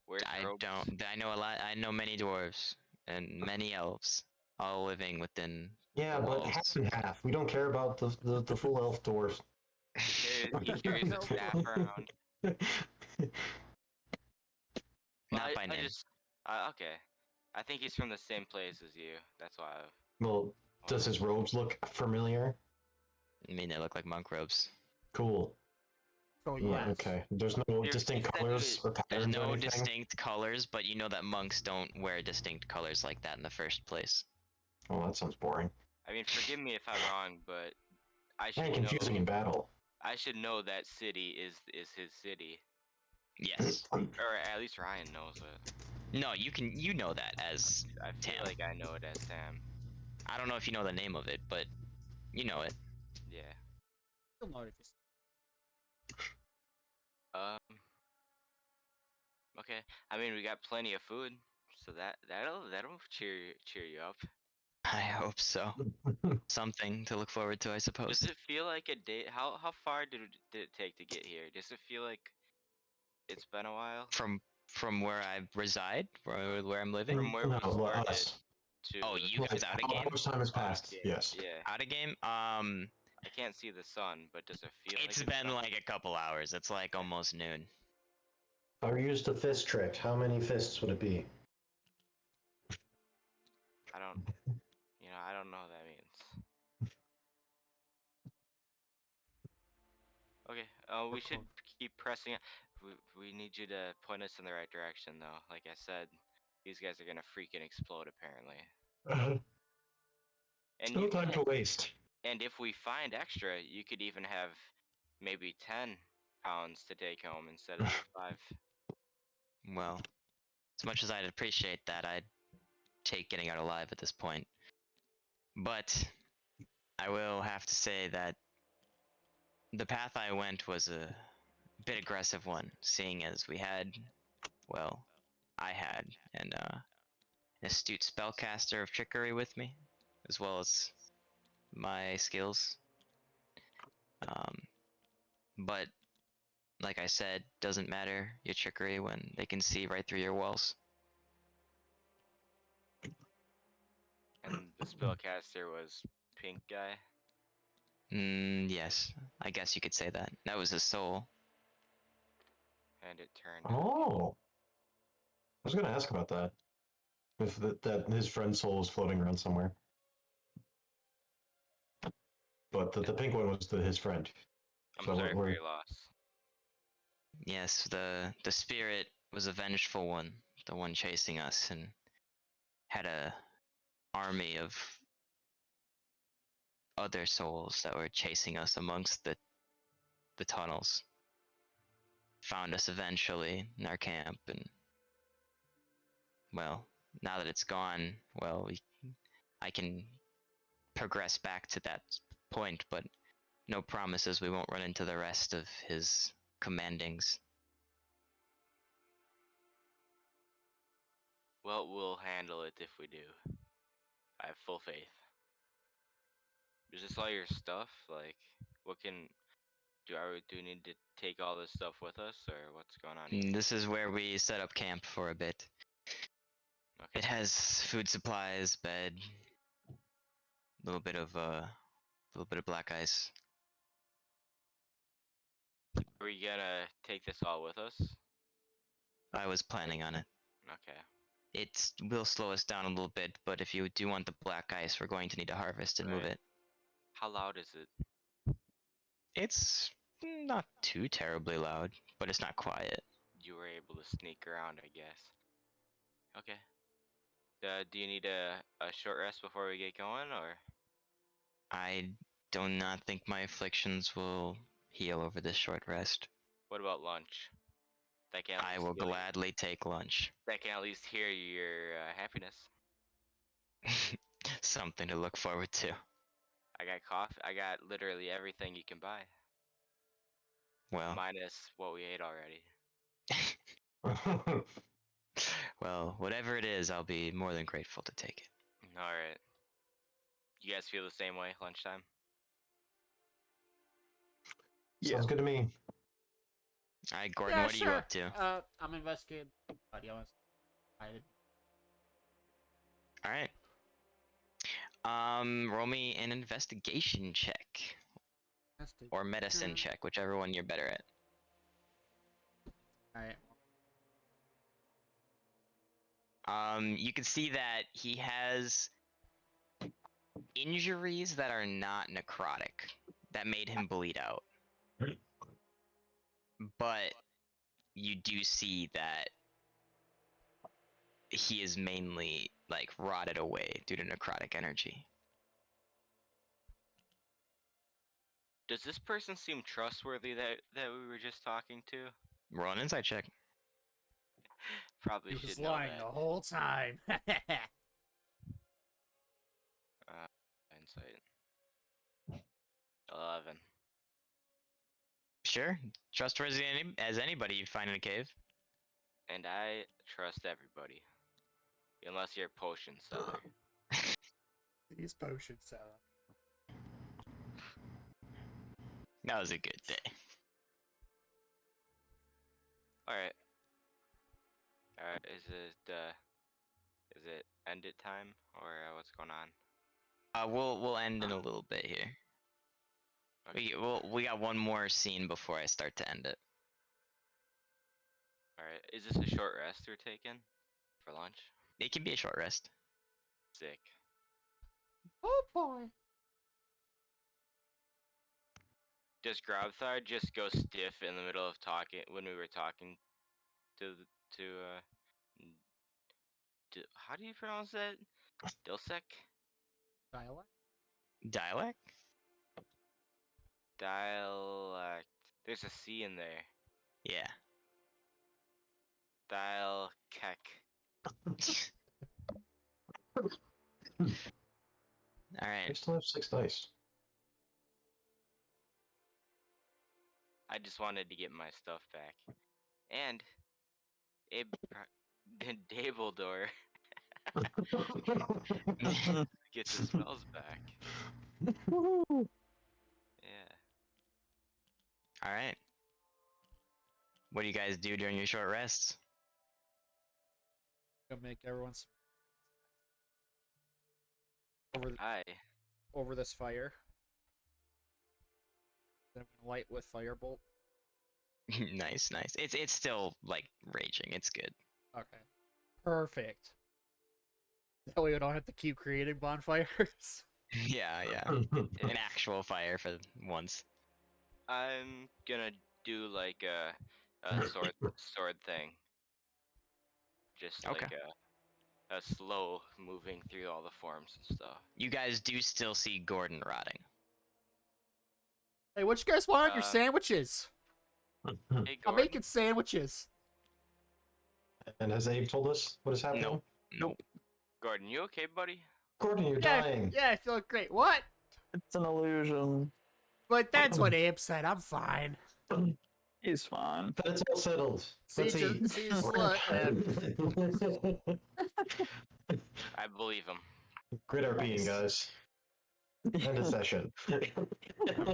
where's I robes? don't. I know a lot. I know many dwarves and many elves, all living within. yeah, the but walls. half and half. We don't care about the full elf dwarf. He carries a staff around. Well, Not by I name. just. Okay. I think he's from the same place as you. That's why. Well, does his robes look familiar? I mean, they look like monk robes. Cool. Oh, Yeah, yes. okay. There's no There- distinct is that colors or There's patterns or no anything. distinct colors, but you know that monks don't wear distinct colors like that in the first place. Oh, that sounds boring. I mean, forgive me if I'm wrong, but I should And confusing know. in battle. I should know that city is his city, Yes. or at least Ryan knows it. No, you know that as I feel Tam. like I know it as Sam. I don't know if you know the name of it, but you know it. Yeah. You'll know it if you Okay. I mean, we got plenty of food, so that'll cheer you up. I hope so. Something to look forward to, I suppose. Does it feel like a day? How far did it take to get here? Does it feel like it's been a while? From where I reside, where I'm living. From where we No, started us. to Oh, you Right, guys out of how game? much time has passed? Yeah, Yes. Yeah. Out of game? I can't see the sun, but does it feel It's like been done? like a couple hours. It's like almost noon. If I used a fist trick, how many fists would it be? I don't I don't know what that means. Okay, we should keep pressing it. We need you to point us in the right direction, though. Like I said, these guys are gonna freaking explode, apparently. And No you time to waste. and if we find extra, you could even have maybe 10 pounds to take home instead of 5. Well, as much as I'd appreciate that, I'd take getting out alive at this point. But I will have to say that the path I went was a bit aggressive one, seeing as we had, well, I had an astute spellcaster of trickery with me, as well as my skills. But like I said, doesn't matter your trickery when they can see right through your walls. And the spellcaster was pink guy. Yes. I guess you could say that. That was his soul. And it turned. Oh. I was gonna ask about that. If that his friend's soul was floating around somewhere. But the pink one was his friend. I'm So sorry for we're- your loss. Yes, the spirit was a vengeful one, the one chasing us, and had a army of other souls that were chasing us amongst the tunnels. Found us eventually in our camp, and well, now that it's gone, well, I can progress back to that point, but no promises we won't run into the rest of his commandings. Well, we'll handle it if we do. I have full faith. Is this all your stuff? Like, what can do we need to take all this stuff with us, or what's going on here? This is where we set up camp for a bit. Okay. It has food supplies, bed, a little bit of black ice. Are we gonna take this all with us? I was planning on it. Okay. It will slow us down a little bit, but if you do want the black ice, we're going to need to harvest and move Right. it. How loud is it? It's not too terribly loud, but it's not quiet. You were able to sneak around, I guess. Okay. Do you need a short rest before we get going, or I do not think my afflictions will heal over this short rest. what about lunch? That can at I least will heal you- gladly take lunch. That can at least hear your happiness. Something to look forward to. I got coffee. I got literally everything you can buy, Well, minus what we ate already. well, whatever it is, I'll be more than grateful to take it. All right. You guys feel the same way? Lunchtime. Sounds good to me. All right, Gordon, what are you up to? I'm investigating. Audio. All right. Roll me an investigation check or medicine check, whichever one you're better at. Alright. You can see that he has injuries that are not necrotic that made him bleed out. But you do see that he is mainly like rotted away due to necrotic energy. Does this person seem trustworthy that we were just talking to? Roll an insight check. Probably He should was know lying that. the whole time. Insight. 11. Sure. Trustworthy as anybody you'd find in a cave. And I trust everybody. Unless you're a potion seller. These potions seller. That was a good day. Alright. Alright, is it end it time? Or what's going on? We'll end in a little bit here. Okay. We got one more scene before I start to end it. Alright, is this a short rest we're taking? For lunch? It can be a short rest. Sick. Oh boy. Does Grobthar just go stiff in the middle of talking when we were talking how do you pronounce that? Dilsek? Dialect? Dialect? Dialect. There's a C in there. Yeah. Dialkek. All I right. still have 6 dice. I just wanted to get my stuff back. And Dabledore gets his spells back. Yeah. All right. What do you guys do during your short rests? Gonna make everyone over Hi. over this fire. Then light with firebolt. Nice, nice. It's still like raging. It's good. Okay. Perfect. That way we don't have to keep creating bonfires. Yeah, yeah. An actual fire for once. I'm gonna do like a sword thing. Just Okay. like a slow moving through all the forms and stuff. You guys do still see Gordon rotting. Hey, what you guys want on your Uh, sandwiches? Hey, I'm Gordon. making sandwiches. And has Abe told us what is happening? Nope. Nope. Gordon, you okay, buddy? Gordon, you're Yeah, dying. yeah, I feel great. What? It's an illusion. But that's what Abe said. I'm fine. He's fine. That's all settled. See, Let's eat. see, look, I believe him. Grit our being, guys. End of session. I'm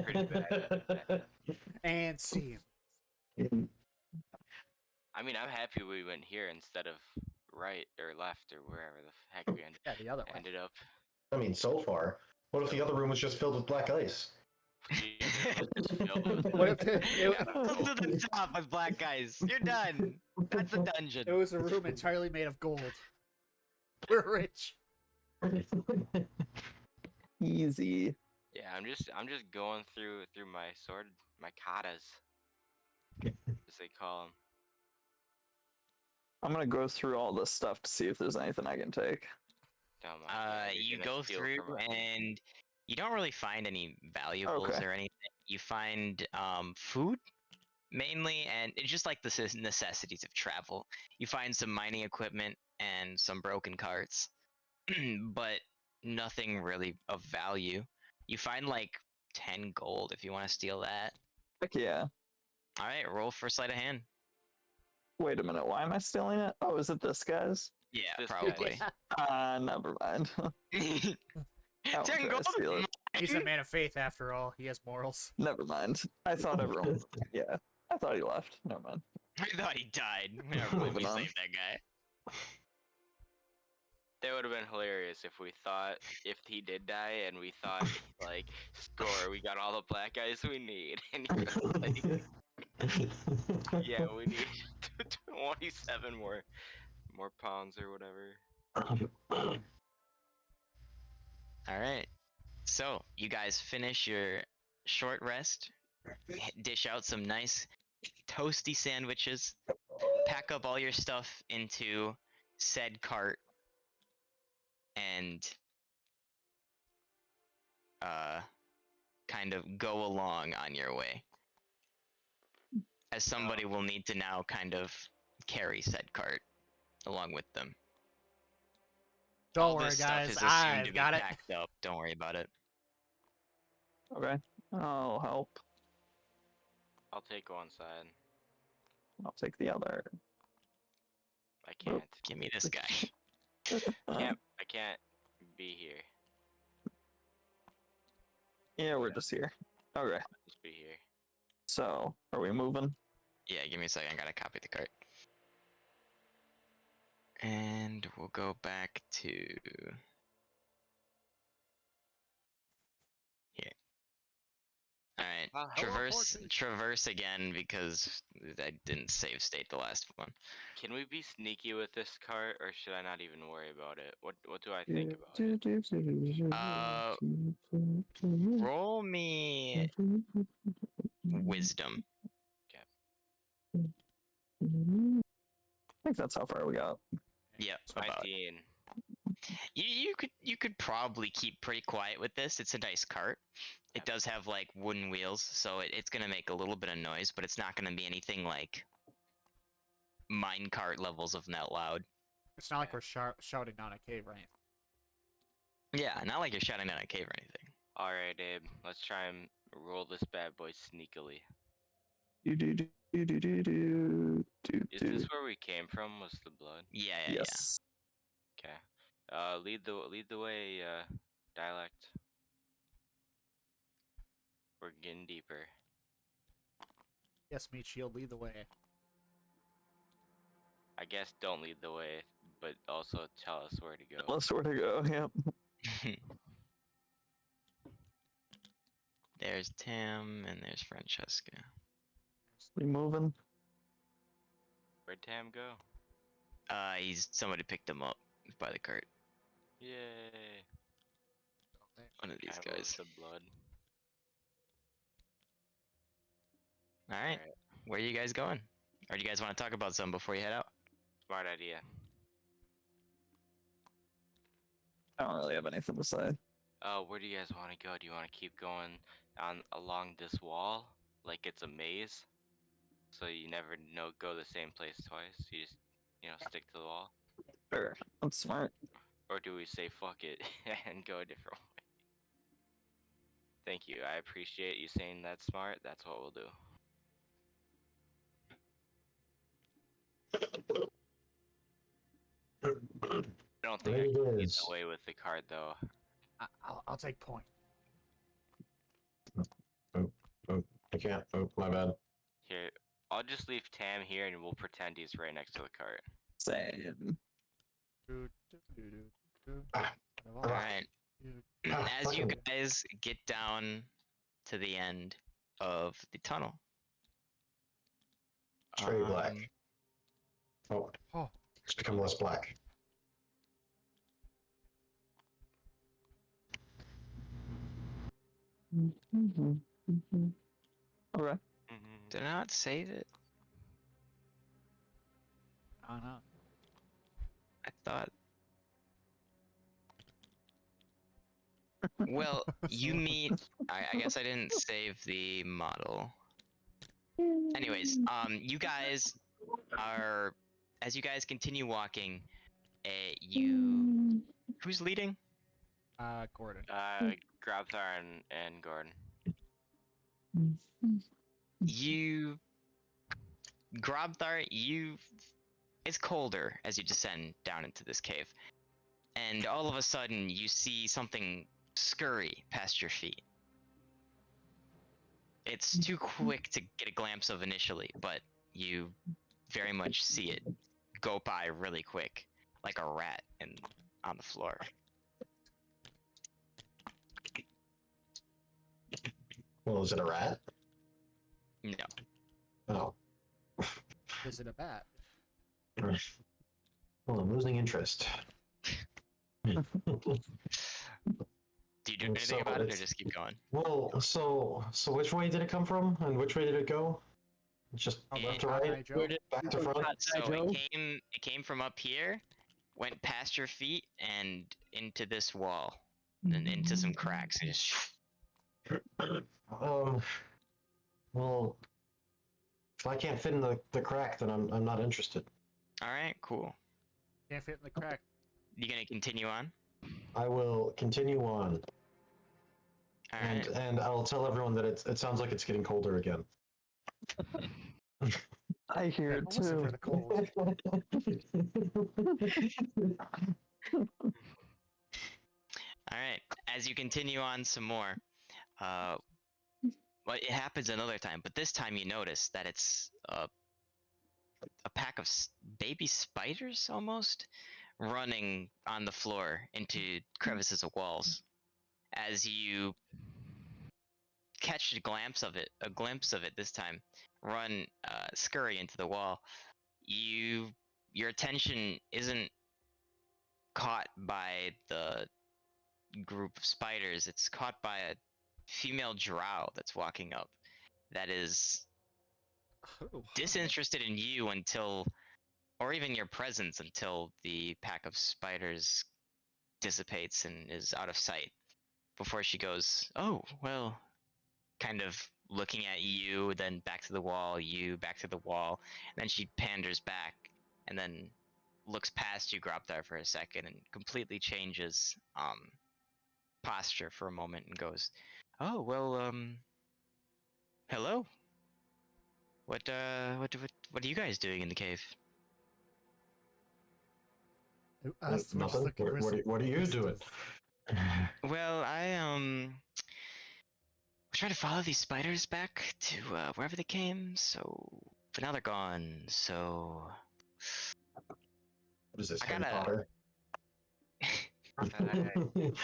pretty bad at that. and see. I mean, I'm happy we went here instead of right or left or wherever the heck we Yeah, the other way. ended up. I mean, so far. What if the other room was just filled with black ice? What if it, Go to the top with black guys. You're done. That's a dungeon. it was a room entirely made of gold? We're rich. Easy. Yeah, I'm just going through my sword, my katas, as they call them. I'm gonna go through all this stuff to see if there's anything I can take. You go through and you don't really find any valuables Okay. or anything. You find food mainly, and it's just like the necessities of travel. You find some mining equipment and some broken carts, but nothing really of value. You find like 10 gold if you want to steal that. Heck yeah. All right, roll for sleight of hand. Wait a minute. Why am I stealing it? Oh, is it this guy's? Yeah, This guy. probably. Never mind. I won't 10 try to gold. steal it. He's a man of faith after all. He has morals. Never mind. I thought everyone. Yeah. I thought he left. Never mind. I thought he died. Never mind, we Moving on. saved that guy. That would have been hilarious if he did die and we thought like score, we got all the black guys we need, and he was like, yeah, we need 27 more pounds or whatever. All right. So you guys finish your short rest, dish out some nice toasty sandwiches, pack up all your stuff into said cart, and kind of go along on your way. As somebody will need to now kind of carry said cart along with them. Don't All worry, this stuff guys. is assumed to I've be got it. packed up. Don't worry about it. Okay. I'll help. I'll take one side. I'll take the other. I can't. Give me this guy. I can't be here. Yeah, we're just here. Okay. Just be here. So, are we moving? Yeah, give me a second. I gotta copy the cart. And we'll go back to here. Alright, Hello, traverse again because I didn't save state the last one. Can we be sneaky with this cart, or should I not even worry about it? What do I think about it? Roll me wisdom. I think that's how far we got. Yep, about. 19. You could probably keep pretty quiet with this. It's a nice cart. It does have like wooden wheels, so it's gonna make a little bit of noise, but it's not gonna be anything like minecart levels of not loud. It's not like we're shouting down a cave or anything. Yeah, not like you're shouting down a cave or anything. Alright, Abe. Let's try and roll this bad boy sneakily. Is this where we came from? Was the blood? Yeah, Yes. Okay. Lead the way, dialect. We're getting deeper. Yes, meat shield, lead the way. I guess don't lead the way, but also tell us where to go. Tell us where to go. Yep. yeah. There's Tam and there's Francesca. We moving? Where'd Tam go? Somebody picked him up by the cart. Yay. One of these Guy with guys. the blood. All right, Alright, where are you guys going? Or do you guys want to talk about something before you head out? smart idea. I don't really have anything to say. Where do you guys want to go? Do you want to keep going on along this wall like it's a maze? So you never go the same place twice. You just stick to the wall. Sure, that's smart. Or do we say fuck it and go a different way? Thank you. I appreciate you saying that's smart. That's what we'll do. I don't think I There it can get is. away with the card though. I'll take point. I can't. Oh, my bad. Here, I'll just leave Tam here and we'll pretend he's right next to the cart. Same. Ah, All right. Ah, As you fucking- guys get down to the end of the tunnel, It's very black. um, Oh, Oh, it's become less black. Okay. did I not save it? I don't know. I thought. Well, you meet. I guess I didn't save the model. Anyways, you guys are, as you guys continue walking, who's leading? Gordon. Grabthar and Gordon. You, Grobthar, it's colder as you descend down into this cave, and all of a sudden you see something scurry past your feet. It's too quick to get a glimpse of initially, but you very much see it go by really quick, like a rat on the floor. Well, is it a rat? No. Oh. Is it a bat? Well, I'm losing interest. Do you do anything So about it, or it's- just keep going? Well, so which way did it come from, and which way did it go? Just Oh, left to Cotton Eye right, Joe? back to front. So it came from up here, went past your feet, and into this wall, and into some cracks, and just. Well, if I can't fit in the crack, then I'm not interested. All right, cool. Can't fit in the crack. You gonna continue on? I will continue on, All right. and I'll tell everyone that it sounds like it's getting colder again. I hear it Listen for too. the cold. All right. As you continue on some more, well, it happens another time, but this time you notice that it's a pack of baby spiders almost running on the floor into crevices of walls. As you catch a glimpse of it this time, scurry into the wall. Your attention isn't caught by the group of spiders. It's caught by a female drow that's walking up, that is Oh, disinterested in you or even your presence until the pack of spiders dissipates and is out of sight, before she goes, "Oh, well," kind of looking at you, then back to the wall, you back to the wall, and then she panders back and then looks past you, Grobthar, for a second, and completely changes posture for a moment and goes, "Oh, well, hello. What are you guys doing in the cave?" us, we're just Nothing. looking for some What are you doing? vistas. Well, I trying to follow these spiders back to wherever they came. But now they're gone. So What is this, I Harry gotta- Potter? Spiders.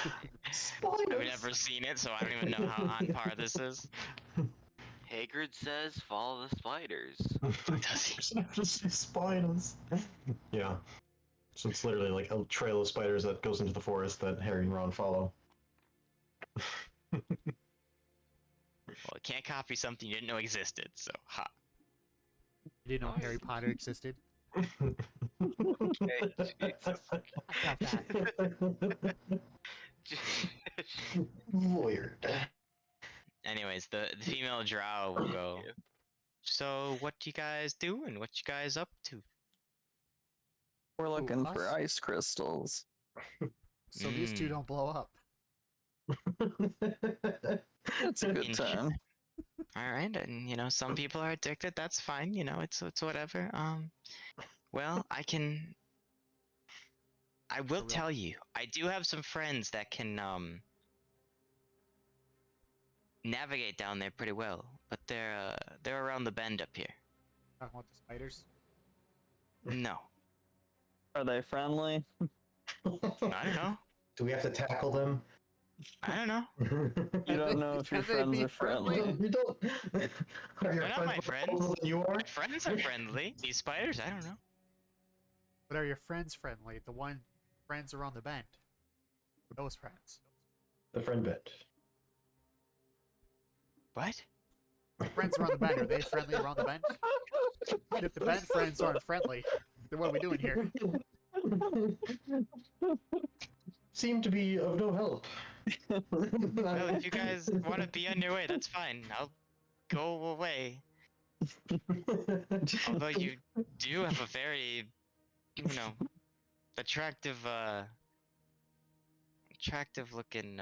I've never seen it, so I don't even know how on par this is. Hagrid says, "Follow the spiders." Does he? Just spiders. Yeah. So it's literally like a trail of spiders that goes into the forest that Harry and Ron follow. Well, you can't copy something you didn't know existed, so ha. You didn't know Harry Potter existed? Okay, Jesus. Got that. Weird. Anyways, the female drow will go. Yeah. So, what you guys doing? What you guys up to? We're looking for us? ice crystals. So these two Mm. don't blow up. That's a good Interesting. time. All right, and you know, some people are addicted. That's fine. You know, it's whatever. Well, I will real- tell you, I do have some friends that can navigate down there pretty well, but they're around the bend up here. Talking about the spiders. No, Are they friendly? I don't know. Do we have to tackle them? I don't know. You don't know if your Can they friends be are friendly. You don't. Are your They're not my more friends. powerful than you are? My friends are friendly. These spiders, I don't know. But are your friends friendly? The one friends around the bend. Those friends. The friend bit. What? The friends around the bend, are they friendly around the bend? If the bend friends aren't friendly, then what are we doing here? Seem to be of no help. Well, if you guys want to be on your way, that's fine. I'll go away. Although you do have a very, attractive looking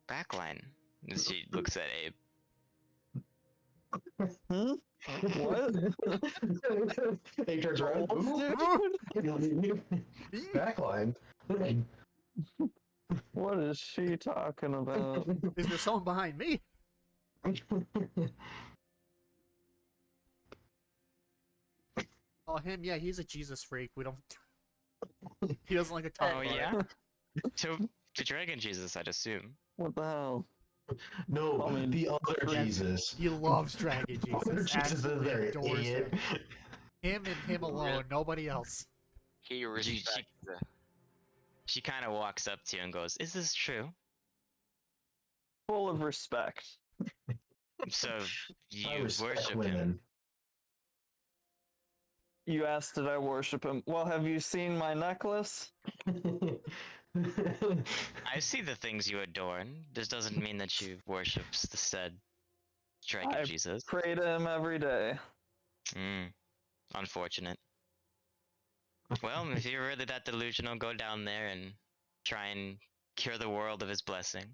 backline. And she looks at Abe. Hmm? What? He turns around. Backline. What is she talking about? Is there someone behind me? Oh, him? Yeah, he's a Jesus freak. We don't. He doesn't like to talk. Oh about yeah. it. To Dragon Jesus, I'd assume. What the hell? No, I mean, the other yeah, Jesus. He loves Dragon Other Jesus. Jesus is Absolutely there, adores idiot. him and him alone. Nobody else. He respects the. She kind of walks up to you and goes, "Is this true?" Full of respect. So I you respect worship him. women. You asked, did I worship him? Well, have you seen my necklace? I see the things you adorn. This doesn't mean that you worships the said Dragon I Jesus. Pray to him every day. Unfortunate. Well, if you're really that delusional, go down there and try and cure the world of his blessing.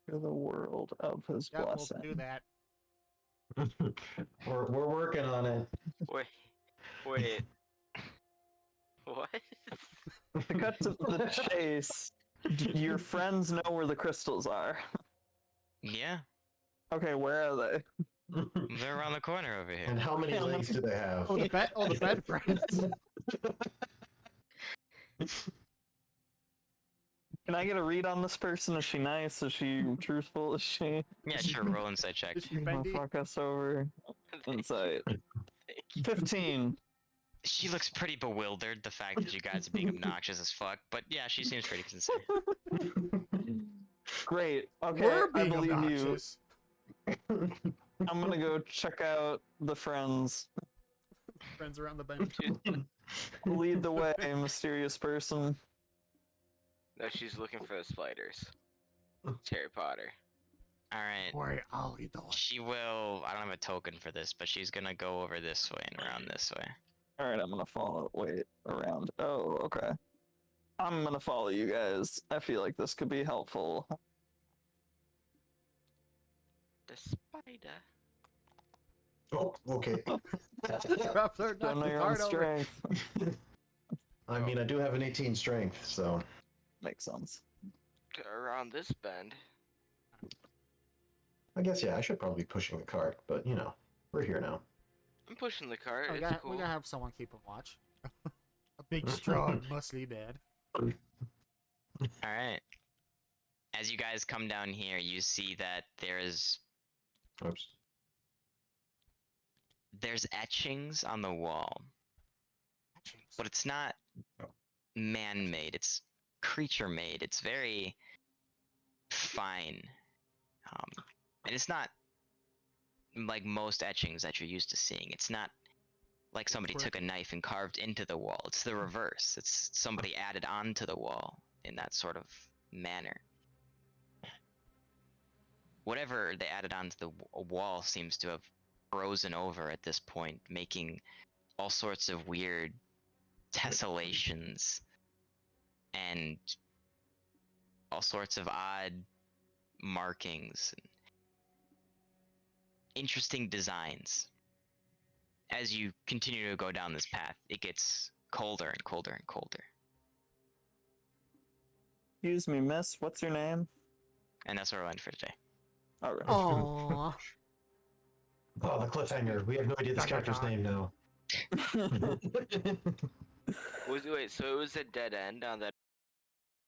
For the world of his Yeah, we'll blessing. do that. we're working on it. Wait. What? To cut to the chase, your friends know where the crystals are. Yeah, Okay, where are they? they're around the corner over here. And how many legs do they have? Oh, the bed. Oh, the bed friends. Can I get a read on this person? Is she nice? Is she truthful? Is she Yeah, sure, roll insight check. Is she gonna bendy? fuck us over? Insight. 15. She looks pretty bewildered, the fact that you guys are being obnoxious as fuck, but yeah, she seems pretty sincere. Great. Okay, We're I being believe obnoxious. you. I'm gonna go check out the friends. Friends around the bend. Lead the way, mysterious person. No, she's looking for the spiders. It's Harry Potter. Alright. Worry, I'll lead the way. She will. I don't have a token for this, but she's gonna go over this way and around this way. Alright, I'm gonna follow. Wait, around. Oh, okay. I'm gonna follow you guys. I feel like this could be helpful. The spider. Oh, okay. Drop her, knock Don't know the your own card over. strength. I mean, I do have an 18 strength, so. Makes sense. Around this bend. I guess, yeah, I should probably be pushing the cart, but, you know, we're here now. I'm pushing the cart. Oh, we it's gotta, cool. we gotta have someone keep him watch. Big, strong, muscly man. All right. As you guys come down here, you see that there's Oops. etchings on the wall, but it's not Oh. man-made. It's creature-made. It's very fine, and it's not like most etchings that you're used to seeing. It's not like somebody took a knife and carved into the wall. It's the reverse. It's somebody added onto the wall in that sort of manner. Whatever they added onto the wall seems to have frozen over at this point, making all sorts of weird tessellations and all sorts of odd markings and interesting designs. As you continue to go down this path, it gets colder and colder and colder. Excuse me, miss. What's your name? And that's where we'll end for today. All right. Aww. Oh, the cliffhanger. We have no idea this character's name now. Wait, so it was a dead end on that